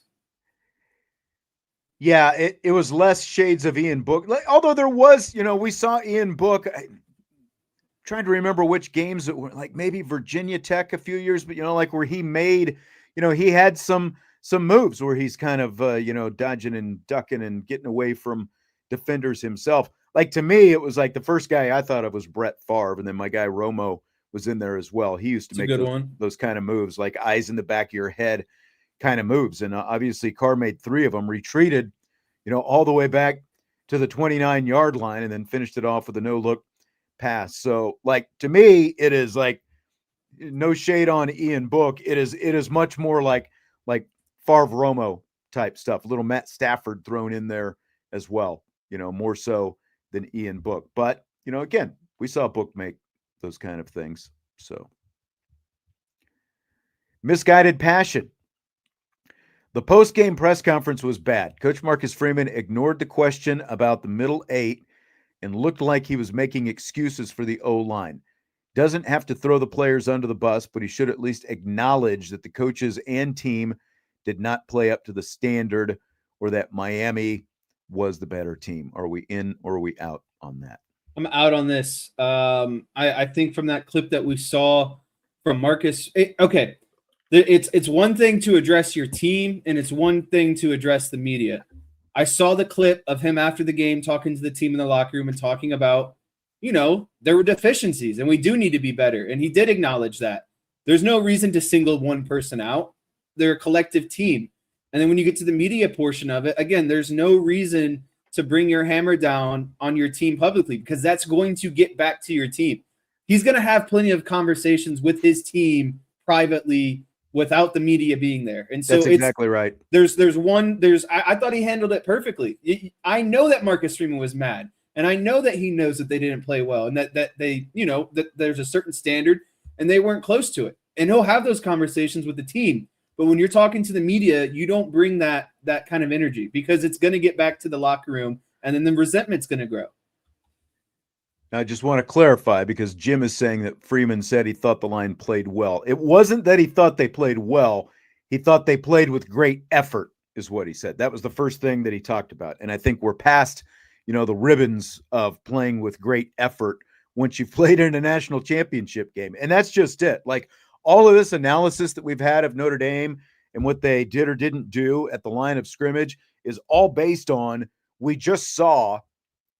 Yeah, it was less shades of Ian Book. Although there was, we saw Ian Book. Trying to remember which games it were, like maybe Virginia Tech a few years, but where he made, he had some moves where he's kind of dodging and ducking and getting away from defenders himself. Like to me, it was like the first guy I thought of was Brett Favre, and then my guy Romo was in there as well. He used to make those kind of moves, like eyes in the back of your head kind of moves. And obviously Carr made 3 of them, retreated, all the way back to the 29-yard line and then finished it off with a no-look pass. So like, to me, it is like no shade on Ian Book. It is much more like Favre Romo type stuff. A little Matt Stafford thrown in there as well, more so than Ian Book. But, again, we saw Book make those kind of things. So misguided passion. The post-game press conference was bad. Coach Marcus Freeman ignored the question about the middle eight and looked like he was making excuses for the O-line. Doesn't have to throw the players under the bus, but he should at least acknowledge that the coaches and team did not play up to the standard, or that Miami was the better team. Are we in or are we out on that? I'm out on this. I think from that clip that we saw from Marcus, okay, it's one thing to address your team, and it's one thing to address the media. I saw the clip of him after the game talking to the team in the locker room and talking about, there were deficiencies and we do need to be better. And he did acknowledge that. There's no reason to single one person out. They're a collective team. And then when you get to the media portion of it, again, there's no reason to bring your hammer down on your team publicly, because that's going to get back to your team. He's going to have plenty of conversations with his team privately without the media being there. And so that's exactly right. I thought he handled it perfectly. I know that Marcus Freeman was mad, and I know that he knows that they didn't play well, and that they, that there's a certain standard and they weren't close to it. And he'll have those conversations with the team. But when you're talking to the media, you don't bring that kind of energy, because it's going to get back to the locker room, and then the resentment's going to grow. I just want to clarify, because Jim is saying that Freeman said he thought the line played well. It wasn't that he thought they played well. He thought they played with great effort, is what he said. That was the first thing that he talked about. And I think we're past, the ribbons of playing with great effort once you've played in a national championship game. And that's just it. Like, all of this analysis that we've had of Notre Dame and what they did or didn't do at the line of scrimmage is all based on, we just saw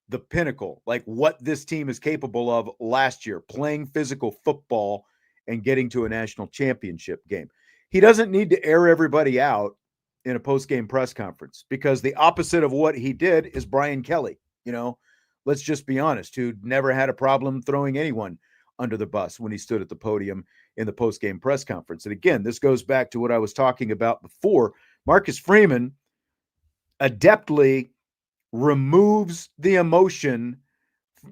the pinnacle, like what this team is capable of last year, playing physical football and getting to a national championship game. He doesn't need to air everybody out in a post-game press conference, because the opposite of what he did is Brian Kelly. Let's just be honest, who never had a problem throwing anyone under the bus when he stood at the podium in the post-game press conference. And again, this goes back to what I was talking about before. Marcus Freeman adeptly removes the emotion,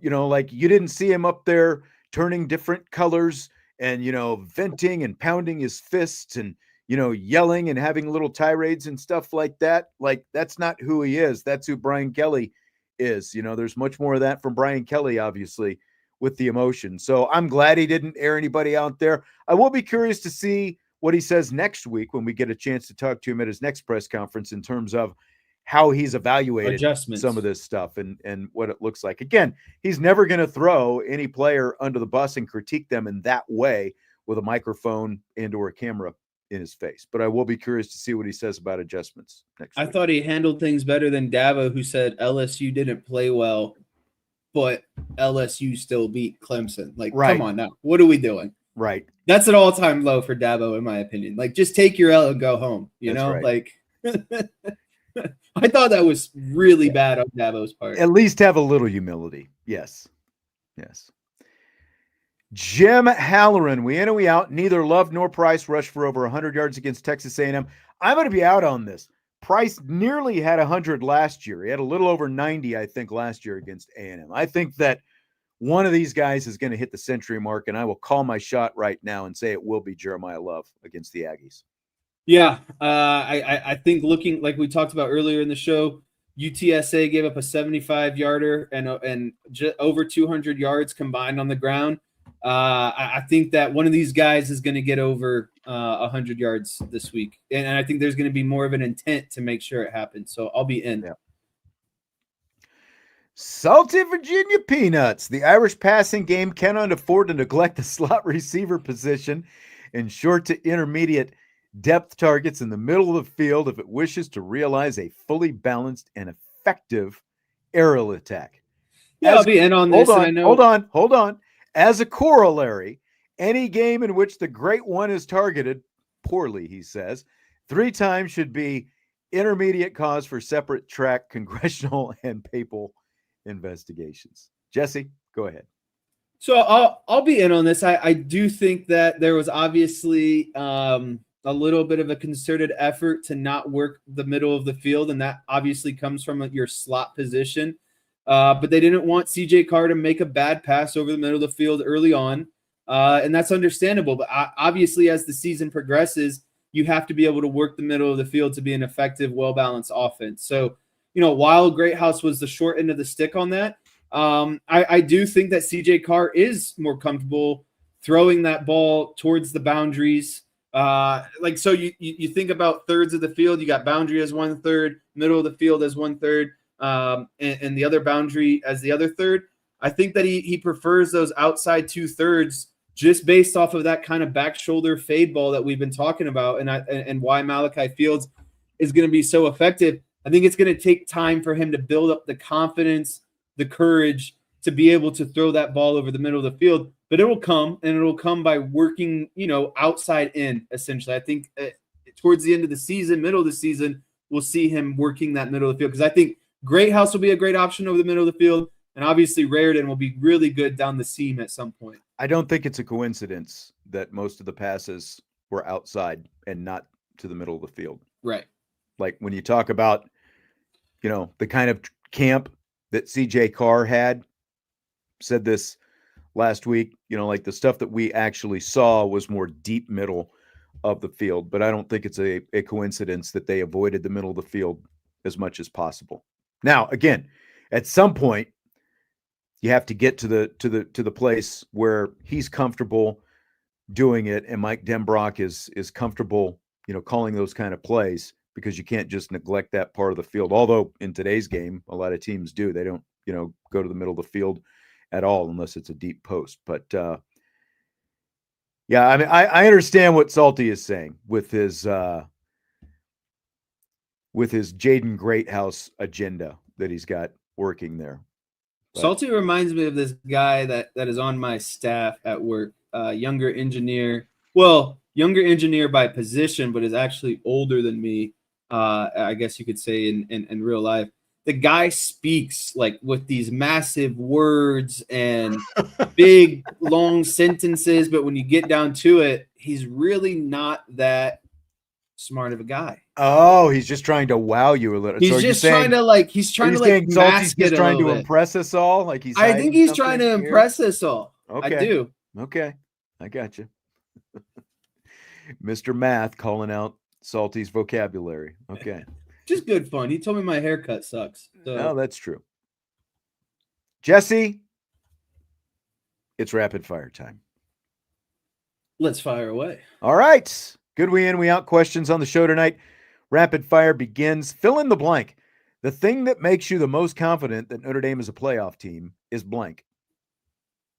like you didn't see him up there turning different colors and, venting and pounding his fists and, yelling and having little tirades and stuff like that. Like, that's not who he is. That's who Brian Kelly is. There's much more of that from Brian Kelly, obviously, with the emotion. So I'm glad he didn't air anybody out there. I will be curious to see what he says next week when we get a chance to talk to him at his next press conference, in terms of how he's evaluated some of this stuff and what it looks like. Again, he's never going to throw any player under the bus and critique them in that way with a microphone and or a camera in his face. But I will be curious to see what he says about adjustments next week. I thought he handled things better than Dabo, who said LSU didn't play well, but LSU still beat Clemson. Like, Come on now. What are we doing? Right. That's an all-time low for Dabo, in my opinion. Like, just take your L and go home, Like, I thought that was really bad on Dabo's part. At least have a little humility. Yes. Jim Halloran, we in and we out. Neither Love nor Price rushed for over 100 yards against Texas A&M. I'm going to be out on this. Price nearly had 100 last year. He had a little over 90, I think, last year against A&M. I think that one of these guys is going to hit the century mark, and I will call my shot right now and say it will be Jeremiah Love against the Aggies. Yeah, I think, looking like we talked about earlier in the show, UTSA gave up a 75-yarder and over 200 yards combined on the ground. I think that one of these guys is going to get over 100 yards this week, and I think there's going to be more of an intent to make sure it happens. So I'll be in. Yeah. Salty Virginia Peanuts. The Irish passing game cannot afford to neglect the slot receiver position and short to intermediate depth targets in the middle of the field if it wishes to realize a fully balanced and effective aerial attack. Yeah, I'll be in on this. Hold on. As a corollary, any game in which the great one is targeted poorly, he says, 3 times should be intermediate cause for separate track congressional and papal investigations. Jesse, go ahead. So I'll be in on this. I do think that there was obviously a a little bit of a concerted effort to not work the middle of the field, and that obviously comes from your slot position. But they didn't want CJ Carr to make a bad pass over the middle of the field early on, and that's understandable. But obviously, as the season progresses, you have to be able to work the middle of the field to be an effective, well-balanced offense. So, while Greathouse was the short end of the stick on that, I do think that CJ Carr is more comfortable throwing that ball towards the boundaries. So you think about thirds of the field, you got boundary as 1/3, middle of the field as 1/3, and the other boundary as the other third. I think that he prefers those outside 2/3 just based off of that kind of back shoulder fade ball that we've been talking about, and why Malachi Fields is going to be so effective. I think it's going to take time for him to build up the confidence, the courage to be able to throw that ball over the middle of the field, but it will come, and it'll come by working, outside in, essentially. I think towards the end of the season, middle of the season, we'll see him working that middle of the field, because I think Greathouse will be a great option over the middle of the field, and obviously Raritan will be really good down the seam at some point. I don't think it's a coincidence that most of the passes were outside and not to the middle of the field. Right. Like when you talk about, the kind of camp that CJ Carr had, said this last week, like the stuff that we actually saw was more deep middle of the field, but I don't think it's a coincidence that they avoided the middle of the field as much as possible. Now, again, at some point, you have to get to the place where he's comfortable doing it, and Mike Denbrock is comfortable, calling those kind of plays, because you can't just neglect that part of the field. Although in today's game, a lot of teams do. They don't, go to the middle of the field at all unless it's a deep post. But yeah, I mean, I understand what Salty is saying with his Jaden Greathouse agenda that he's got working there. But Salty reminds me of this guy that is on my staff at work, younger engineer by position, but is actually older than me. I guess you could say in real life. The guy speaks like with these massive words and big long sentences, but when you get down to it, he's really not that smart of a guy. Oh, he's just trying to wow you a little. He's so just trying to mask Salty's it trying to bit. impress us all. Like I think he's trying to impress us all. Okay. I do. Okay, I got you. Mr. Math calling out Salty's vocabulary. Okay. Just good fun. He told me my haircut sucks. So. No, that's true. Jesse, it's rapid fire time. Let's fire away. All right. Good we in, we out questions on the show tonight. Rapid fire begins. Fill in the blank. The thing that makes you the most confident that Notre Dame is a playoff team is blank.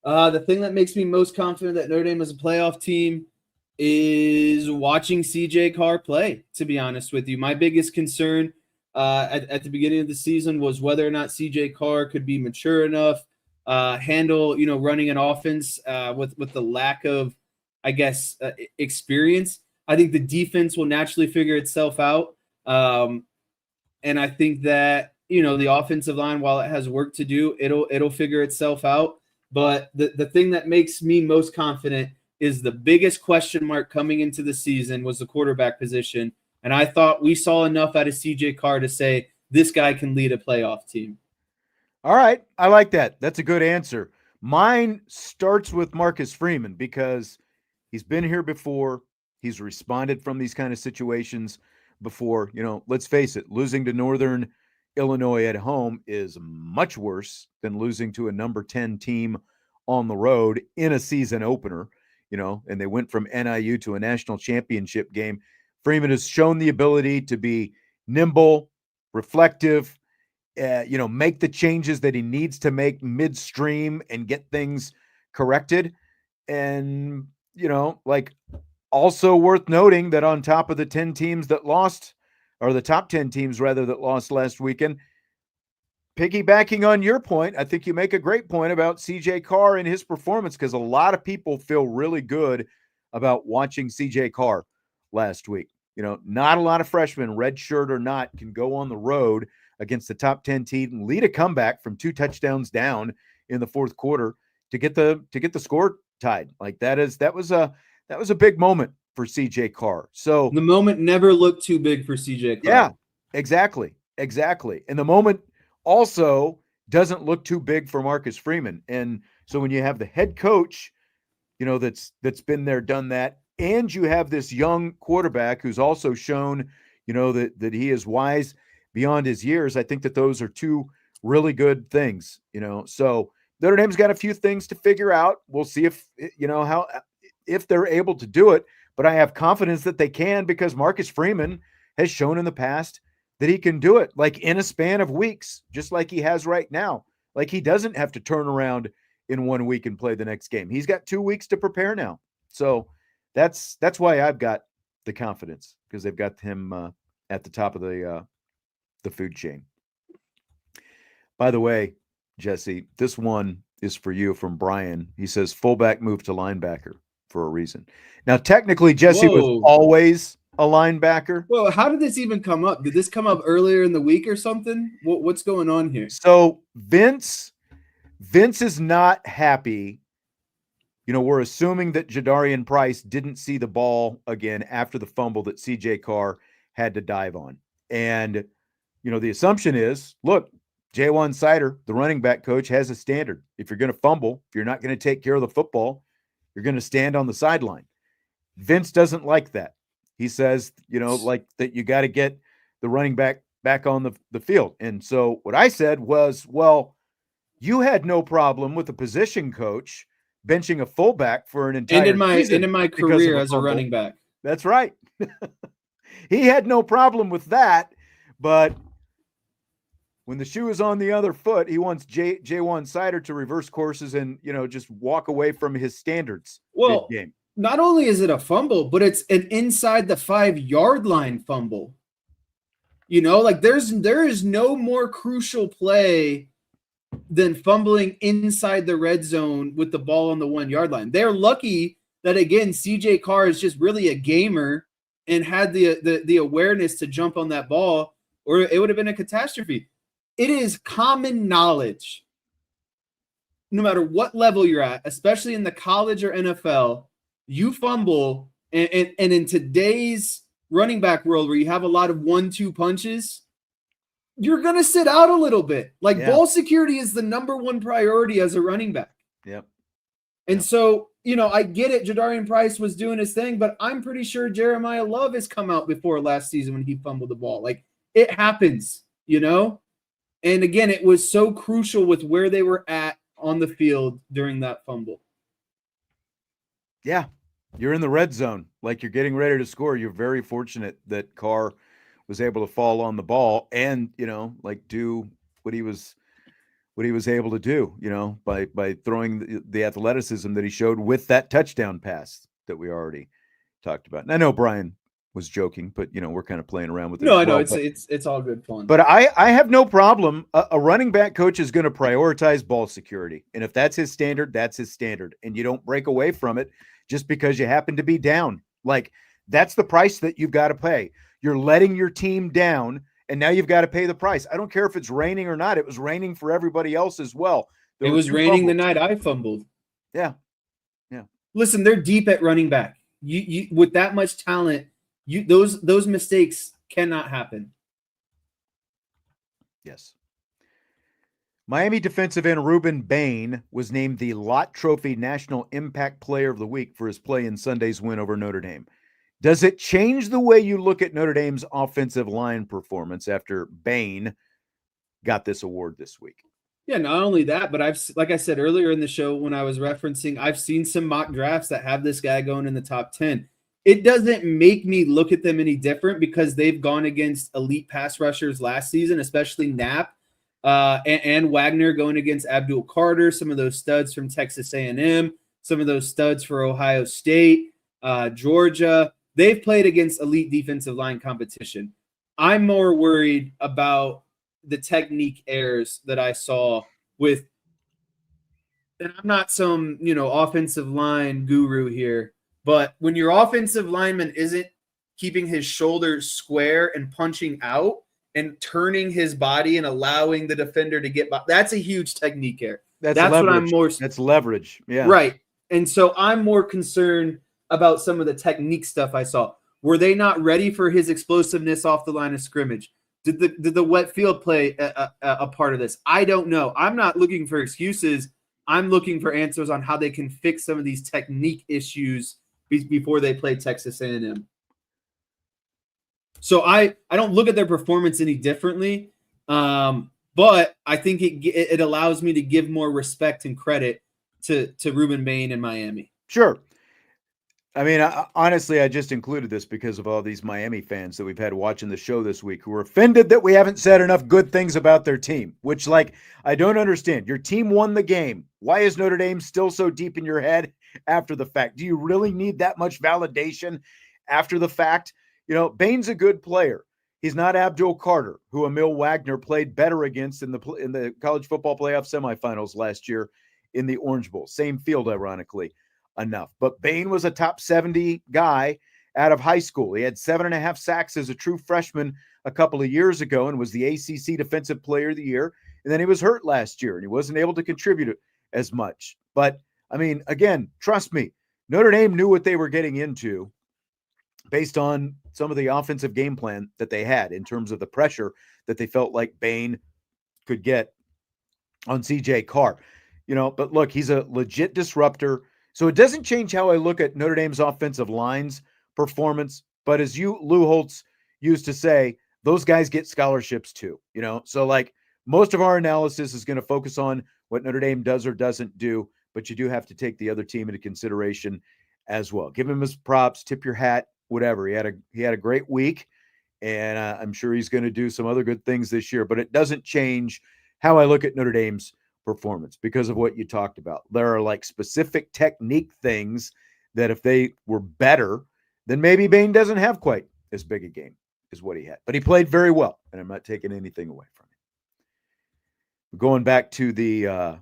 The thing that makes me most confident that Notre Dame is a playoff team is watching CJ Carr play, to be honest with you. My biggest concern at the beginning of the season was whether or not CJ Carr could be mature enough, handle, running an offense with the lack of, I guess, experience. I think the defense will naturally figure itself out. And I think that, the offensive line, while it has work to do, it'll figure itself out. But the thing that makes me most confident is the biggest question mark coming into the season was the quarterback position. And I thought we saw enough out of CJ Carr to say this guy can lead a playoff team. All right. I like that. That's a good answer. Mine starts with Marcus Freeman because he's been here before. He's responded from these kind of situations before. Let's face it, losing to Northern Illinois at home is much worse than losing to a number 10 team on the road in a season opener. And they went from NIU to a national championship game. Freeman has shown the ability to be nimble, reflective, make the changes that he needs to make midstream and get things corrected. And, also worth noting that on top of the 10 teams that lost, or the top 10 teams rather, that lost last weekend, piggybacking on your point, I think you make a great point about CJ Carr and his performance, because a lot of people feel really good about watching CJ Carr last week. Not a lot of freshmen, red shirt or not, can go on the road against the top 10 team and lead a comeback from 2 touchdowns down in the fourth quarter to get the score tied. Like that was a big moment for CJ Carr. So the moment never looked too big for CJ Carr. Yeah, exactly. And the moment also doesn't look too big for Marcus Freeman. And so when you have the head coach, that's been there, done that, and you have this young quarterback who's also shown, that he is wise beyond his years, I think that those are two really good things, So Notre Dame's got a few things to figure out. We'll see if they're able to do it, but I have confidence that they can because Marcus Freeman has shown in the past that he can do it, like in a span of weeks, just like he has right now. Like he doesn't have to turn around in 1 week and play the next game. He's got 2 weeks to prepare now. So that's why I've got the confidence, because they've got him at the top of the food chain. By the way, Jesse, this one is for you from Brian. He says fullback moved to linebacker for a reason. Now, technically, Jesse was always a linebacker. Well, how did this even come up? Did this come up earlier in the week or something? What's going on here? So Vince is not happy. We're assuming that Jadarian Price didn't see the ball again after the fumble that CJ Carr had to dive on. And, the assumption is, look, J1 Sider, the running back coach, has a standard. If you're going to fumble, if you're not going to take care of the football, you're going to stand on the sideline. Vince doesn't like that. He says, like that you got to get the running back on the field. And so what I said was, well, you had no problem with a position coach benching a fullback for an entire season. And in my career as a running back. That's right. He had no problem with that, but when the shoe is on the other foot, he wants J1 Sider to reverse courses and, just walk away from his standards. Well, mid-game. Not only is it a fumble, but it's an inside the 5-yard line fumble. There is no more crucial play than fumbling inside the red zone with the ball on the 1-yard line. They're lucky that, again, CJ Carr is just really a gamer and had the awareness to jump on that ball, or it would have been a catastrophe. It is common knowledge, no matter what level you're at, especially in the college or NFL, you fumble, and in today's running back world where you have a lot of 1-2 punches, you're going to sit out a little bit. Ball security is the number one priority as a running back. Yep. And so, I get it. Jadarian Price was doing his thing, but I'm pretty sure Jeremiah Love has come out before last season when he fumbled the ball. It happens, And again, it was so crucial with where they were at on the field during that fumble. Yeah. You're in the red zone. You're getting ready to score. You're very fortunate that Carr was able to fall on the ball and, do what he was able to do, by throwing the athleticism that he showed with that touchdown pass that we already talked about. And I know Brian was joking, but we're kind of playing around with it. No, I know it's all good fun. But I have no problem. A running back coach is going to prioritize ball security. And if that's his standard, that's his standard. And you don't break away from it just because you happen to be down. That's the price that you've got to pay. You're letting your team down, and now you've got to pay the price. I don't care if it's raining or not. It was raining for everybody else as well. It was raining the night I fumbled. Yeah. Listen, they're deep at running back. You with that much talent, those mistakes cannot happen. Yes. Miami defensive end Ruben Bain was named the Lott Trophy National Impact Player of the Week for his play in Sunday's win over Notre Dame. Does it change the way you look at Notre Dame's offensive line performance after Bain got this award this week? Yeah, not only that, but like I said earlier in the show when I was referencing, I've seen some mock drafts that have this guy going in the top 10. It doesn't make me look at them any different because they've gone against elite pass rushers last season, especially Knapp and Wagner going against Abdul Carter, some of those studs from Texas A&M, some of those studs for Ohio State, Georgia. They've played against elite defensive line competition. I'm more worried about the technique errors that I saw with, and I'm not some, offensive line guru here, but when your offensive lineman isn't keeping his shoulders square and punching out and turning his body and allowing the defender to get by, that's a huge technique error. That's what I'm more. That's leverage. Yeah. Right. And so I'm more concerned about some of the technique stuff I saw. Were they not ready for his explosiveness off the line of scrimmage? Did the wet field play a part of this? I don't know. I'm not looking for excuses. I'm looking for answers on how they can fix some of these technique issues before they play Texas A&M. So I don't look at their performance any differently, but I think it allows me to give more respect and credit to Ruben Bain in Miami. Sure. I mean, honestly, I just included this because of all these Miami fans that we've had watching the show this week who are offended that we haven't said enough good things about their team, which, like, I don't understand. Your team won the game. Why is Notre Dame still so deep in your head after the fact? Do you really need that much validation after the fact? You know, Bain's a good player. He's not Abdul Carter, who Emil Wagner played better against in the college football playoff semifinals last year in the Orange Bowl. Same field, ironically enough. But Bain was a top 70 guy out of high school. He had 7.5 sacks as a true freshman a couple of years ago and was the ACC Defensive Player of the Year. And then he was hurt last year and he wasn't able to contribute as much. But, I mean, again, trust me, Notre Dame knew what they were getting into based on some of the offensive game plan that they had in terms of the pressure that they felt like Bain could get on CJ Carr. You know, but look, he's a legit disruptor. So it doesn't change how I look at Notre Dame's offensive line's performance. But as Lou Holtz used to say, those guys get scholarships too, you know? So like most of our analysis is going to focus on what Notre Dame does or doesn't do, but you do have to take the other team into consideration as well. Give him his props, tip your hat, whatever. He had a great week, and I'm sure he's going to do some other good things this year, but it doesn't change how I look at Notre Dame's performance because of what you talked about. There are like specific technique things that if they were better, then maybe Bain doesn't have quite as big a game as what he had, but he played very well, and I'm not taking anything away from him. Going back to the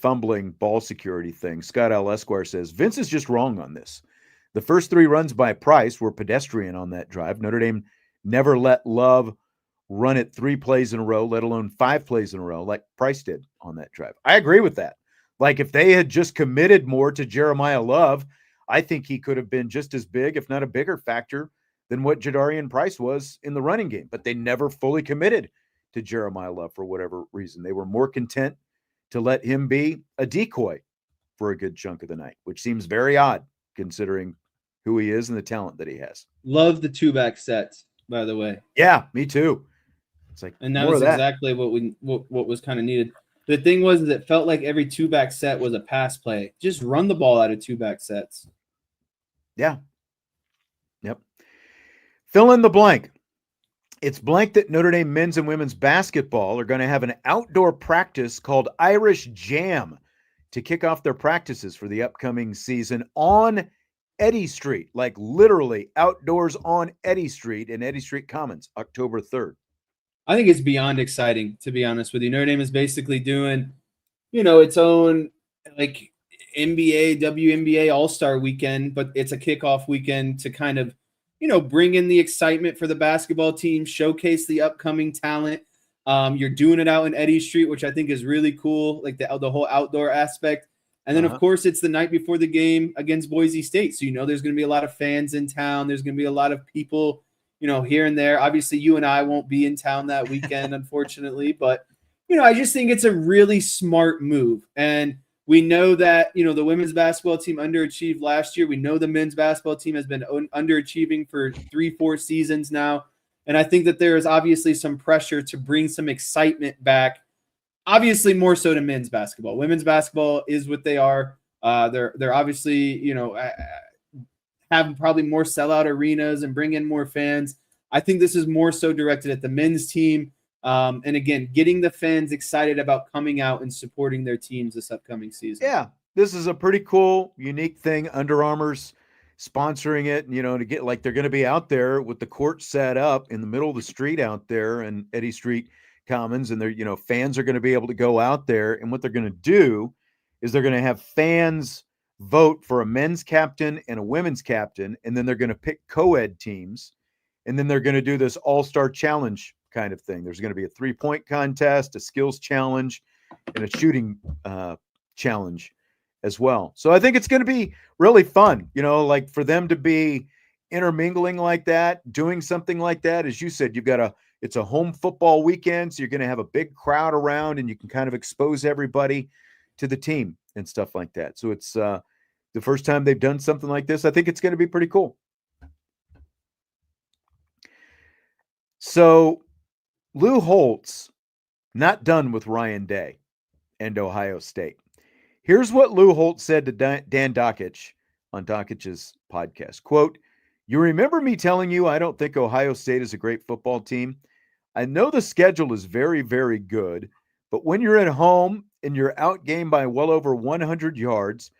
fumbling ball security thing, Scott L. Esquire says, Vince is just wrong on this. The first 3 runs by Price were pedestrian on that drive. Notre Dame never let Love run it 3 plays in a row, let alone 5 plays in a row, like Price did on that drive. I agree with that. Like if they had just committed more to Jeremiah Love, I think he could have been just as big, if not a bigger factor than what Jadarian Price was in the running game. But they never fully committed to Jeremiah Love for whatever reason. They were more content to let him be a decoy for a good chunk of the night, which seems very odd considering who he is and the talent that he has. Love the 2-back sets, by the way. Yeah, me too. It's like, and that was exactly what was kind of needed. The thing was that it felt like every 2-back set was a pass play. Just run the ball out of 2-back sets. Yeah. Yep. Fill in the blank. It's blank that Notre Dame men's and women's basketball are going to have an outdoor practice called Irish Jam to kick off their practices for the upcoming season on Eddy Street, like literally outdoors on Eddy Street in Eddy Street Commons, October 3rd. I think it's beyond exciting, to be honest with you. Notre Dame is basically doing, its own like NBA, WNBA All-Star weekend, but it's a kickoff weekend to kind of, bring in the excitement for the basketball team, showcase the upcoming talent. You're doing it out in Eddy Street, which I think is really cool, like the whole outdoor aspect. And then, of course, it's the night before the game against Boise State. So, there's going to be a lot of fans in town. There's going to be a lot of people, here and there. Obviously, you and I won't be in town that weekend, unfortunately. But, I just think it's a really smart move. And we know that, the women's basketball team underachieved last year. We know the men's basketball team has been underachieving for 3-4 seasons now. And I think that there is obviously some pressure to bring some excitement back. Obviously, more so to men's basketball. Women's basketball is what they are. They're obviously, have probably more sellout arenas and bring in more fans. I think this is more so directed at the men's team. And again, getting the fans excited about coming out and supporting their teams this upcoming season. Yeah, this is a pretty cool, unique thing. Under Armour's sponsoring it, to get like they're going to be out there with the court set up in the middle of the street out there in Eddy Street Commons, and they're fans are going to be able to go out there, and what they're going to do is they're going to have fans vote for a men's captain and a women's captain, and then they're going to pick co-ed teams, and then they're going to do this all-star challenge kind of thing. There's going to be a 3-point contest, a skills challenge, and a shooting challenge as well. So I think it's going to be really fun, like for them to be intermingling like that, doing something like that. As you said, it's a home football weekend, so you're going to have a big crowd around and you can kind of expose everybody to the team and stuff like that. So it's the first time they've done something like this. I think it's going to be pretty cool. So Lou Holtz, not done with Ryan Day and Ohio State. Here's what Lou Holtz said to Dan Dakich on Dakich's podcast. Quote, "You remember me telling you I don't think Ohio State is a great football team? I know the schedule is very, very good, but when you're at home and you're outgained by well over 100 yards,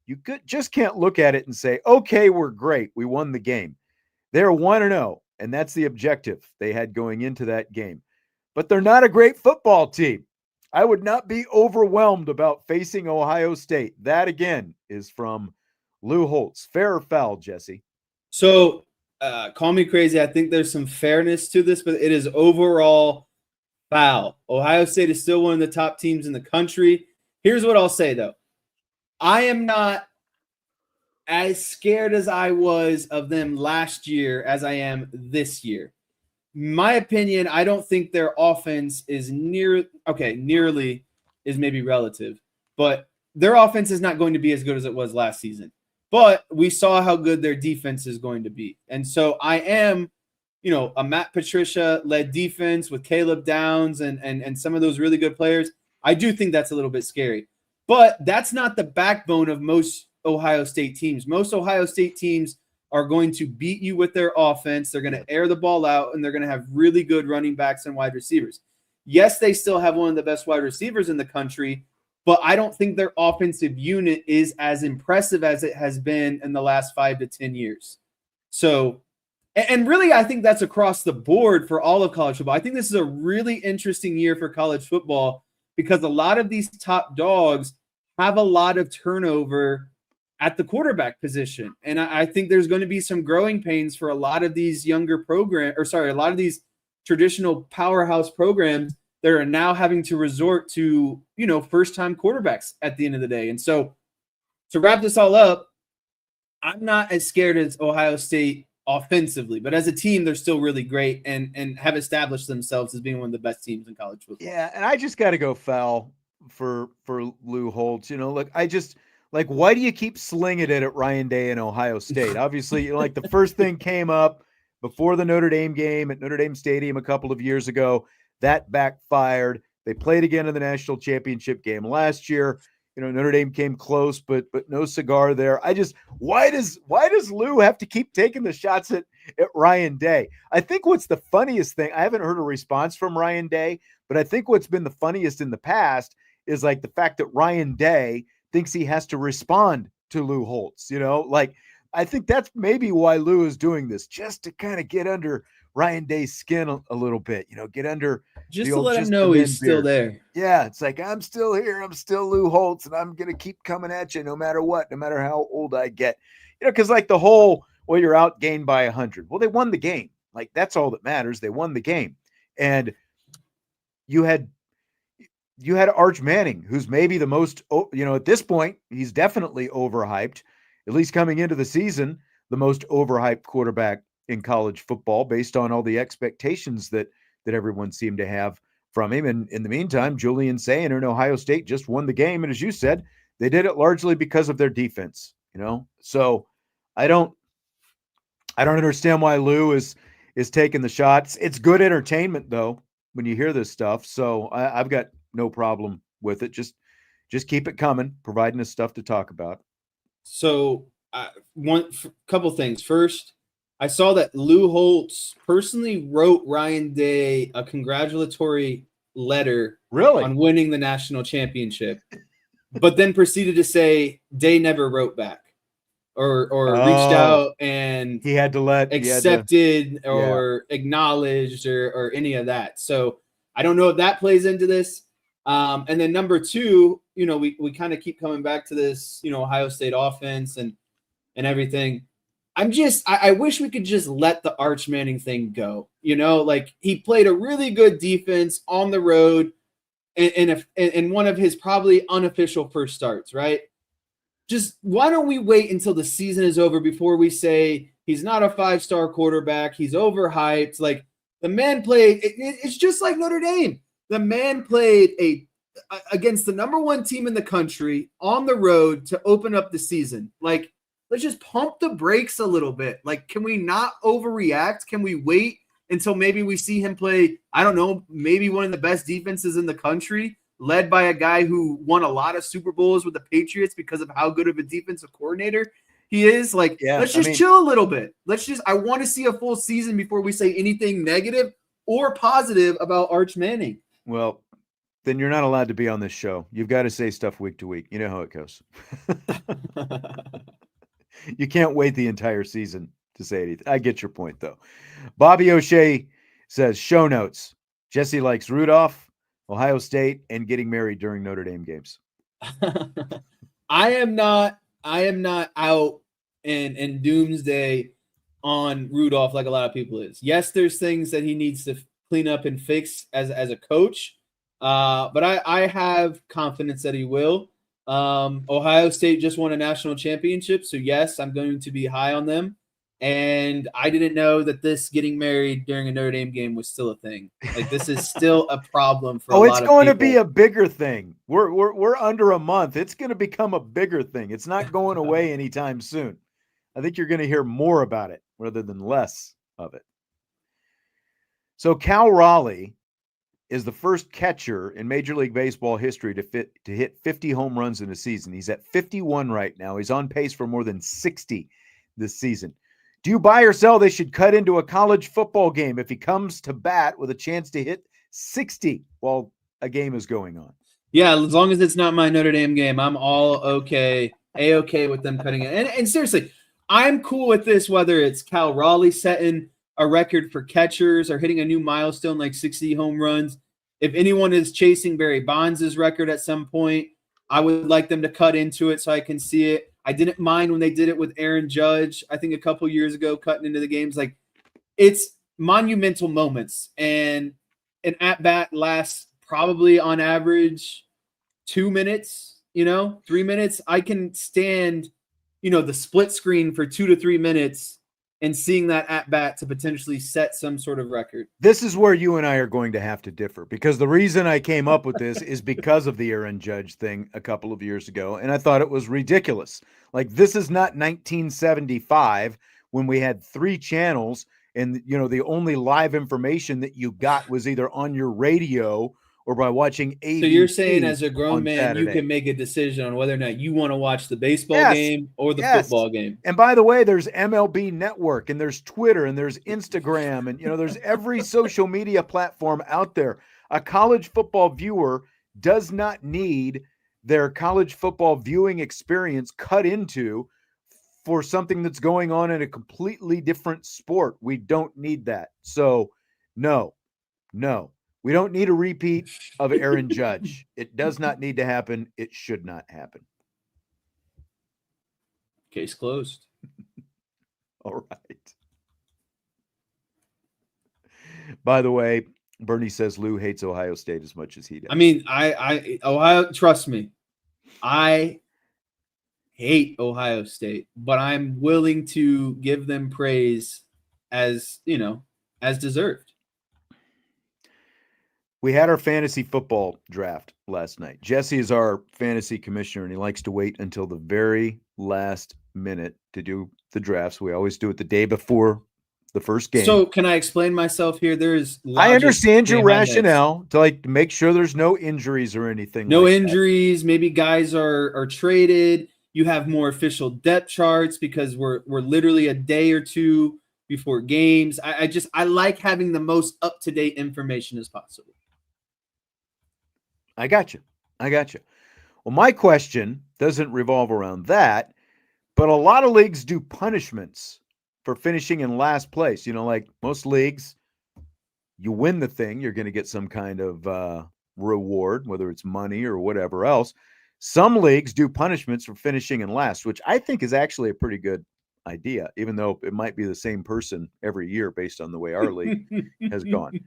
you just can't look at it and say, okay, we're great. We won the game. They're 1-0, and that's the objective they had going into that game. But they're not a great football team. I would not be overwhelmed about facing Ohio State." That, again, is from Lou Holtz. Fair or foul, Jesse? So, call me crazy. I think there's some fairness to this, but it is overall foul. Ohio State is still one of the top teams in the country. Here's what I'll say, though. I am not as scared as I was of them last year as I am this year. My opinion, I don't think their offense is nearly is maybe relative, but their offense is not going to be as good as it was last season. But we saw how good their defense is going to be. And so I am, a Matt Patricia-led defense with Caleb Downs and some of those really good players. I do think that's a little bit scary. But that's not the backbone of most Ohio State teams. Most Ohio State teams are going to beat you with their offense. They're going to air the ball out, and they're going to have really good running backs and wide receivers. Yes, they still have one of the best wide receivers in the country, but I don't think their offensive unit is as impressive as it has been in the last 5 to 10 years. So, and really, I think that's across the board for all of college football. I think this is a really interesting year for college football because a lot of these top dogs have a lot of turnover at the quarterback position. And I think there's going to be some growing pains for a lot of these younger a lot of these traditional powerhouse programs that are now having to resort to, first-time quarterbacks at the end of the day. And so to wrap this all up, I'm not as scared as Ohio State offensively, but as a team, they're still really great and have established themselves as being one of the best teams in college football. Yeah, and I just got to go foul for Lou Holtz. Look, why do you keep slinging it at Ryan Day and Ohio State? Obviously, the first thing came up before the Notre Dame game at Notre Dame Stadium a couple of years ago. That backfired. They played again in the national championship game last year. Notre Dame came close, but no cigar there. Why does Lou have to keep taking the shots at Ryan Day? I think what's the funniest thing, I haven't heard a response from Ryan Day, but I think what's been the funniest in the past is the fact that Ryan Day thinks he has to respond to Lou Holtz. I think that's maybe why Lou is doing this, just to kind of get under Ryan Day's skin a little bit, get under just to let him know he's still there. Yeah, it's I'm still here. I'm still Lou Holtz, and I'm going to keep coming at you no matter what, no matter how old I get. Because the whole, you're outgained by 100. Well, they won the game. That's all that matters. They won the game. And you had Arch Manning, who's maybe the most, at this point, he's definitely overhyped, at least coming into the season, the most overhyped quarterback in college football based on all the expectations that everyone seemed to have from him. And in the meantime, Julian Sayin and Ohio State just won the game. And as you said, they did it largely because of their defense, So I don't understand why Lou is taking the shots. It's good entertainment, though, when you hear this stuff. So I've got no problem with it. Just keep it coming, providing us stuff to talk about. So couple things. First, I saw that Lou Holtz personally wrote Ryan Day a congratulatory letter on winning the national championship, but then proceeded to say Day never wrote back or reached out and he had to accepted or acknowledged or any of that. So I don't know if that plays into this. And then number two, we kind of keep coming back to this, Ohio State offense and everything. I wish we could just let the Arch Manning thing go. He played a really good defense on the road in one of his probably unofficial first starts, right? just why don't we wait until the season is over before we say he's not a 5-star quarterback, he's overhyped. Like, the man played, it's just like Notre Dame. The man played against the number one team in the country on the road to open up the season. Like, let's just pump the brakes a little bit. Like, can we not overreact? Can we wait until maybe we see him play, I don't know, maybe one of the best defenses in the country, led by a guy who won a lot of Super Bowls with the Patriots because of how good of a defensive coordinator he is? Like, let's just chill a little bit. I want to see a full season before we say anything negative or positive about Arch Manning. Well, then you're not allowed to be on this show. You've got to say stuff week to week. You know how it goes. You can't wait the entire season to say anything. I get your point, though. Bobby O'Shea says, show notes. Jesse likes Rudolph, Ohio State, and getting married during Notre Dame games. I am not out in doomsday on Rudolph like a lot of people is. Yes, there's things that he needs to clean up and fix as a coach, but I have confidence that he will. Ohio State just won a national championship, so yes, I'm going to be high on them. And I didn't know that this getting married during a Notre Dame game was still a thing. Like, this is still a problem for a lot of people. It's going to be a bigger thing. We're under a month. It's going to become a bigger thing. It's not going away anytime soon. I think you're going to hear more about it rather than less of it. So Cal Raleigh is the first catcher in Major League Baseball history to hit 50 home runs in a season. He's at 51 right now. He's on pace for more than 60 this season. Do you buy or sell they should cut into a college football game if he comes to bat with a chance to hit 60 while a game is going on? Yeah, as long as it's not my Notre Dame game, I'm all okay with them cutting it. And seriously, I'm cool with this, whether it's Cal Raleigh setting a record for catchers or hitting a new milestone like 60 home runs. If anyone is chasing Barry Bonds' record at some point, I would like them to cut into it so I can see it. I didn't mind when they did it with Aaron Judge, I think a couple years ago, cutting into the games. Like, it's monumental moments. And an at-bat lasts probably on average 2 minutes, 3 minutes. I can stand, the split screen for 2 to 3 minutes and seeing that at-bat to potentially set some sort of record. This is where you and I are going to have to differ, because the reason I came up with this is because of the Aaron Judge thing a couple of years ago, and I thought it was ridiculous. Like, this is not 1975 when we had 3 channels and, the only live information that you got was either on your radio or by watching ABC. So you're saying as a grown man, Saturday, you can make a decision on whether or not you want to watch the baseball game or the football game. And by the way, there's MLB Network and there's Twitter and there's Instagram and, there's every social media platform out there. A college football viewer does not need their college football viewing experience cut into for something that's going on in a completely different sport. We don't need that. So no. We don't need a repeat of Aaron Judge. It does not need to happen. It should not happen. Case closed. All right. By the way, Bernie says Lou hates Ohio State as much as he does. I mean, Ohio, trust me, I hate Ohio State, but I'm willing to give them praise as deserved. We had our fantasy football draft last night. Jesse is our fantasy commissioner, and he likes to wait until the very last minute to do the drafts. We always do it the day before the first game. So can I explain myself here? I understand your rationale to make sure there's no injuries or anything. No injuries. That. Maybe guys are traded. You have more official depth charts because we're literally a day or two before games. I like having the most up-to-date information as possible. I got you. Well, my question doesn't revolve around that, but a lot of leagues do punishments for finishing in last place. Like most leagues, you win the thing, you're going to get some kind of reward, whether it's money or whatever else. Some leagues do punishments for finishing in last, which I think is actually a pretty good idea, even though it might be the same person every year based on the way our league has gone.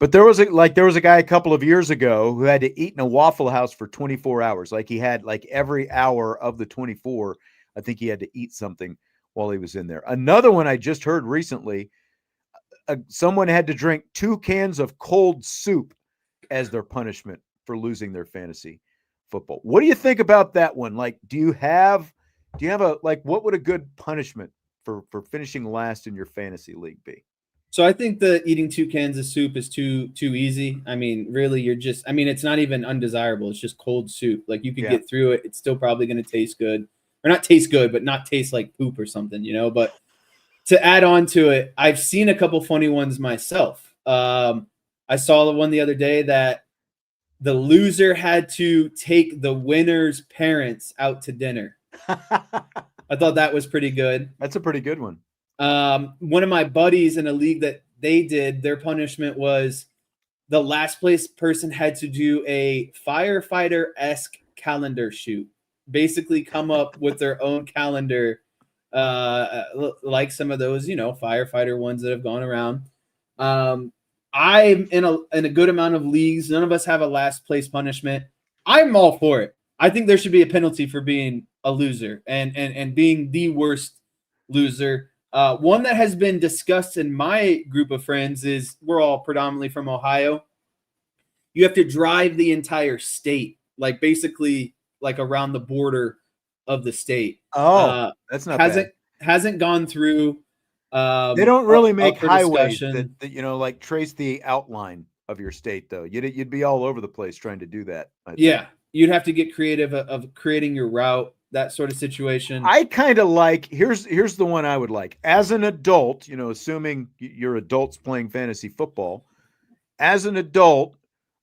But there was a guy a couple of years ago who had to eat in a Waffle House for 24 hours. Like he had like every hour of the 24, I think he had to eat something while he was in there. Another one I just heard recently, someone had to drink 2 cans of cold soup as their punishment for losing their fantasy football. What do you think about that one? Like, do you have a like what would a good punishment for finishing last in your fantasy league be? So I think the eating 2 cans of soup is too easy. I mean, really, it's not even undesirable. It's just cold soup. Like you could get through it. It's still probably going to taste good, or not taste good, but not taste like poop or something, you know. But to add on to it, I've seen a couple funny ones myself. I saw the one the other day that the loser had to take the winner's parents out to dinner. I thought that was pretty good. That's a pretty good one. One of my buddies in a league that they did, their punishment was the last place person had to do a firefighter-esque calendar shoot. Basically come up with their own calendar, like some of those, firefighter ones that have gone around. I'm in a good amount of leagues. None of us have a last place punishment. I'm all for it. I think there should be a penalty for being a loser and being the worst loser. One that has been discussed in my group of friends is we're all predominantly from Ohio. You have to drive the entire state, like basically like around the border of the state. That's not bad. Hasn't gone through. They don't really make highways that like trace the outline of your state, though. You'd be all over the place trying to do that. Yeah, you'd have to get creative of creating your route, that sort of situation. I kind of like here's the one I would like as an adult. Assuming you're adults playing fantasy football, as an adult,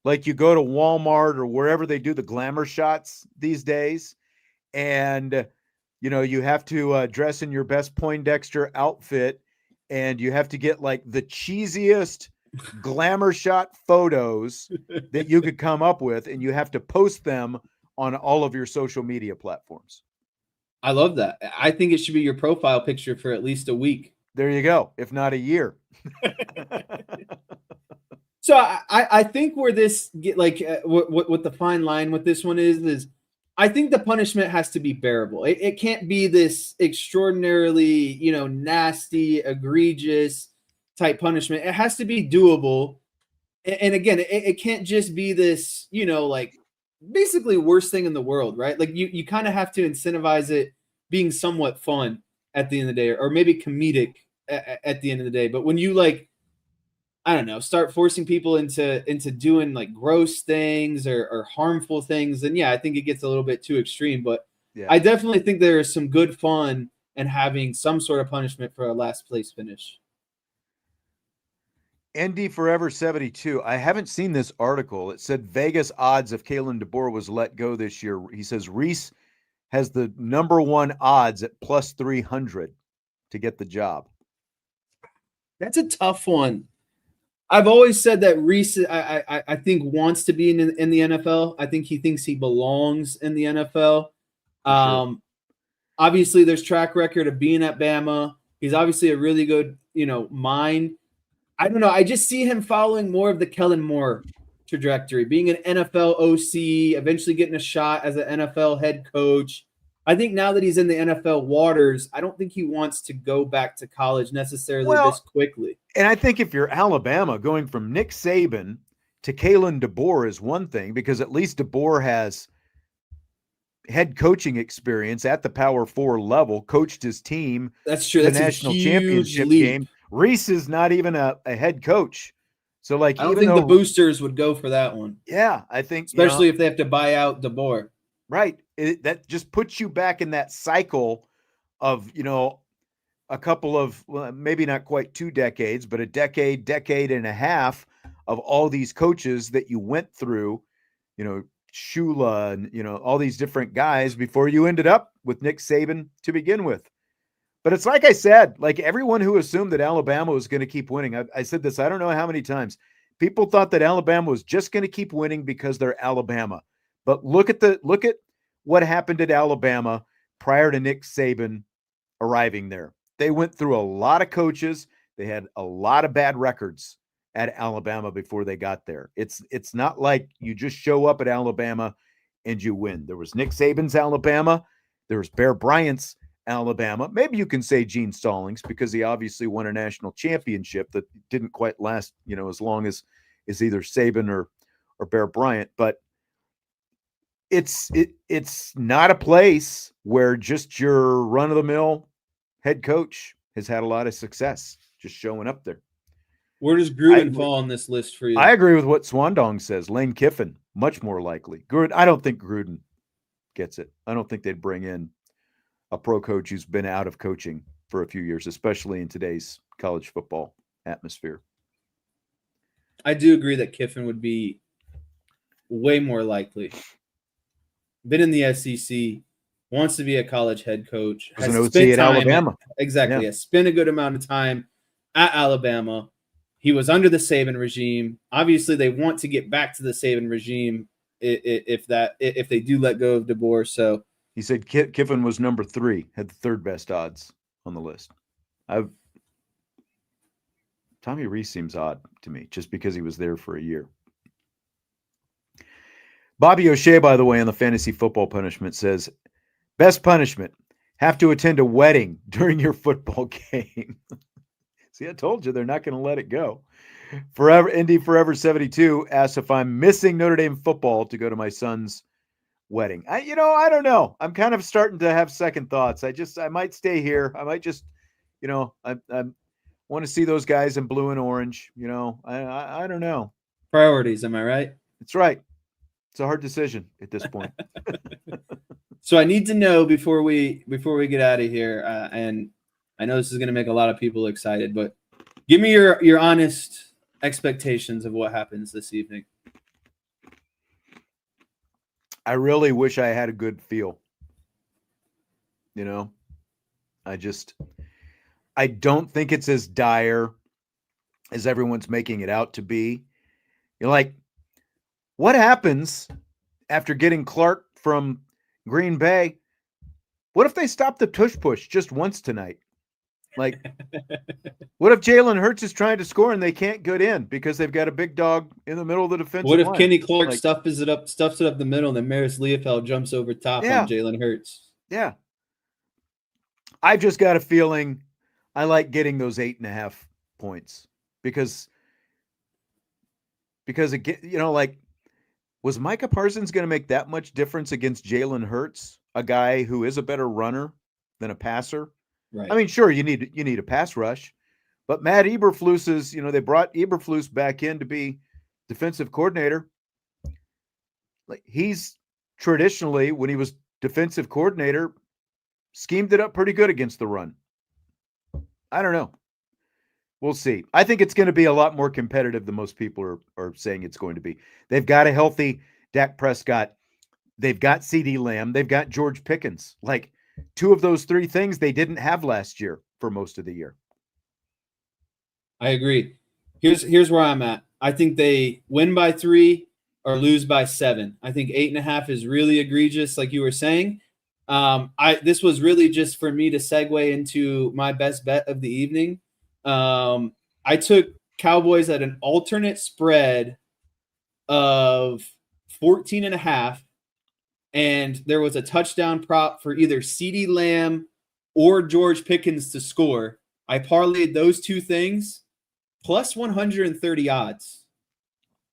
like you go to Walmart or wherever they do the glamour shots these days, and you have to dress in your best Poindexter outfit, and you have to get like the cheesiest glamour shot photos that you could come up with, and you have to post them on all of your social media platforms. I love that. I think it should be your profile picture for at least a week. There you go, if not a year. So I think where this what the fine line with this one is I think the punishment has to be bearable. It can't be this extraordinarily, nasty, egregious type punishment. It has to be doable. And again, it can't just be this, like basically worst thing in the world, right? Like you kind of have to incentivize it being somewhat fun at the end of the day, or maybe comedic at the end of the day. But when you I don't know, start forcing people into doing like gross things or harmful things, then yeah, I think it gets a little bit too extreme. But yeah. I definitely think there is some good fun in having some sort of punishment for a last place finish. ND Forever 72. I haven't seen this article. It said Vegas odds if Kalen DeBoer was let go this year. He says Reese has the number 1 odds at plus 300 to get the job. That's a tough one. I've always said that Reese, I think, wants to be in the NFL. I think he thinks he belongs in the NFL. Sure. Obviously, there's track record of being at Bama. He's obviously a really good, mind. I don't know. I just see him following more of the Kellen Moore trajectory, being an NFL OC, eventually getting a shot as an NFL head coach. I think now that he's in the NFL waters, I don't think he wants to go back to college necessarily this quickly. And I think if you're Alabama, going from Nick Saban to Kalen DeBoer is one thing, because at least DeBoer has head coaching experience at the Power 4 level, coached his team. That's true. That's the national championship game. Reese is not even a head coach. So I don't think the boosters would go for that one. Yeah, I think. Especially if they have to buy out DeBoer. Right. That just puts you back in that cycle of, a couple of, well, maybe not quite 2 decades, but a decade and a half of all these coaches that you went through, Shula and, all these different guys before you ended up with Nick Saban to begin with. But it's like I said, like everyone who assumed that Alabama was going to keep winning. I said this, I don't know how many times. People thought that Alabama was just going to keep winning because they're Alabama. But look at what happened at Alabama prior to Nick Saban arriving there. They went through a lot of coaches. They had a lot of bad records at Alabama before they got there. It's not like you just show up at Alabama and you win. There was Nick Saban's Alabama. There was Bear Bryant's Alabama. Maybe you can say Gene Stallings because he obviously won a national championship that didn't quite last, as long as either Saban or Bear Bryant. But it's not a place where just your run-of-the-mill head coach has had a lot of success just showing up there. Where does Gruden fall on this list for you? I agree with what Swandong says. Lane Kiffin, much more likely. I don't think Gruden gets it. I don't think they'd bring in a pro coach who's been out of coaching for a few years, especially in today's college football atmosphere. I do agree that Kiffin would be way more likely. Been in the SEC, wants to be a college head coach. Has an OC at Alabama. Exactly. Has spent a good amount of time at Alabama. He was under the Saban regime. Obviously, they want to get back to the Saban regime if they do let go of DeBoer. So he said Kiffin was number 3, had the third best odds on the list. Tommy Rees seems odd to me, just because he was there for a year. Bobby O'Shea, by the way, on the fantasy football punishment says, best punishment, have to attend a wedding during your football game. See, I told you they're not going to let it go. Indy Forever 72 asks if I'm missing Notre Dame football to go to my son's wedding. I don't know. I'm kind of starting to have second thoughts. I might stay here. I might just, I want to see those guys in blue and orange. I don't know. Priorities, am I right? That's right. It's a hard decision at this point. So I need to know before we get out of here, and I know this is going to make a lot of people excited, but give me your honest expectations of what happens this evening. I really wish I had a good feel. I don't think it's as dire as everyone's making it out to be. What happens after getting Clark from Green Bay? What if they stop the tush push just once tonight? What if Jalen Hurts is trying to score and they can't get in because they've got a big dog in the middle of the defensive line? What if Kenny Clark stuffs it up the middle, and then Maris Leofeld jumps over top on Jalen Hurts? Yeah. I've just got a feeling I like getting those 8.5 points because again, was Micah Parsons going to make that much difference against Jalen Hurts, a guy who is a better runner than a passer? Right. I mean, sure, you need a pass rush, but Matt Eberflus is, they brought Eberflus back in to be defensive coordinator. He's traditionally, when he was defensive coordinator, schemed it up pretty good against the run. I don't know. We'll see. I think it's going to be a lot more competitive than most people are saying it's going to be. They've got a healthy Dak Prescott. They've got CeeDee Lamb. They've got George Pickens. 2 of those 3 things they didn't have last year for most of the year. I agree. Here's where I'm at. I think they win by 3 or lose by 7. I think 8.5 is really egregious, like you were saying. This was really just for me to segue into my best bet of the evening. I took Cowboys at an alternate spread of 14.5. And there was a touchdown prop for either CeeDee Lamb or George Pickens to score. I parlayed those 2 things plus 130 odds.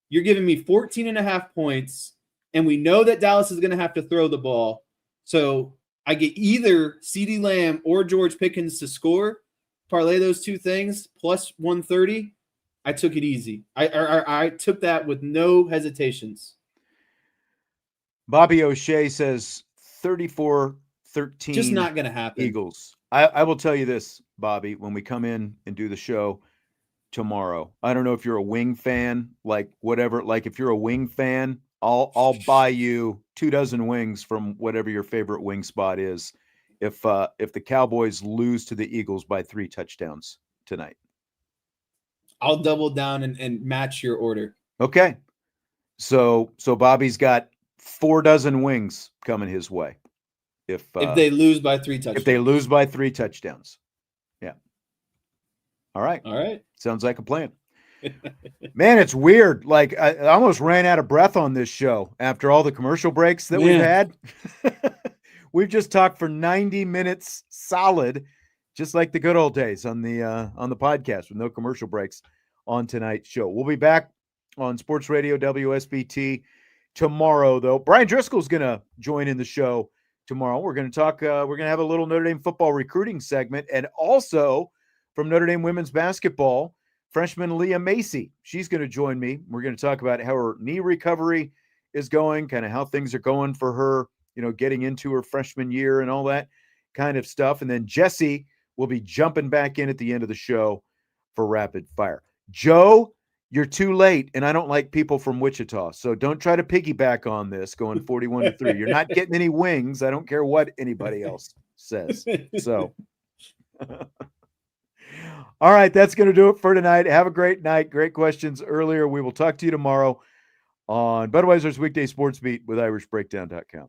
You're giving me 14.5 points, and we know that Dallas is going to have to throw the ball. So I get either CeeDee Lamb or George Pickens to score. Parlay those 2 things plus 130. I took it easy. I took that with no hesitations. Bobby O'Shea says 34-13. Just not going to happen. Eagles. I will tell you this, Bobby, when we come in and do the show tomorrow. I don't know if you're a wing fan, whatever. If you're a wing fan, I'll buy you 24 wings from whatever your favorite wing spot is. If the Cowboys lose to the Eagles by 3 touchdowns tonight, I'll double down and match your order. Okay. So Bobby's got 24 wings coming his way. If they lose by 3 touchdowns. If they lose by 3 touchdowns. Yeah. All right. All right. Sounds like a plan. Man, it's weird. Like I almost ran out of breath on this show after all the commercial breaks that we've had. We've just talked for 90 minutes solid, just like the good old days on the podcast with no commercial breaks on tonight's show. We'll be back on Sports Radio WSBT tomorrow, though. Brian Driscoll's going to join in the show tomorrow. We're going to talk. We're going to have a little Notre Dame football recruiting segment, and also from Notre Dame women's basketball, freshman Leah Macy. She's going to join me. We're going to talk about how her knee recovery is going, kind of how things are going for her, getting into her freshman year and all that kind of stuff. And then Jesse will be jumping back in at the end of the show for rapid fire. Joe, you're too late, and I don't like people from Wichita, so don't try to piggyback on this going 41-3. You're not getting any wings. I don't care what anybody else says. So, all right, that's going to do it for tonight. Have a great night. Great questions earlier. We will talk to you tomorrow on Budweiser's Weekday Sports Beat with IrishBreakdown.com.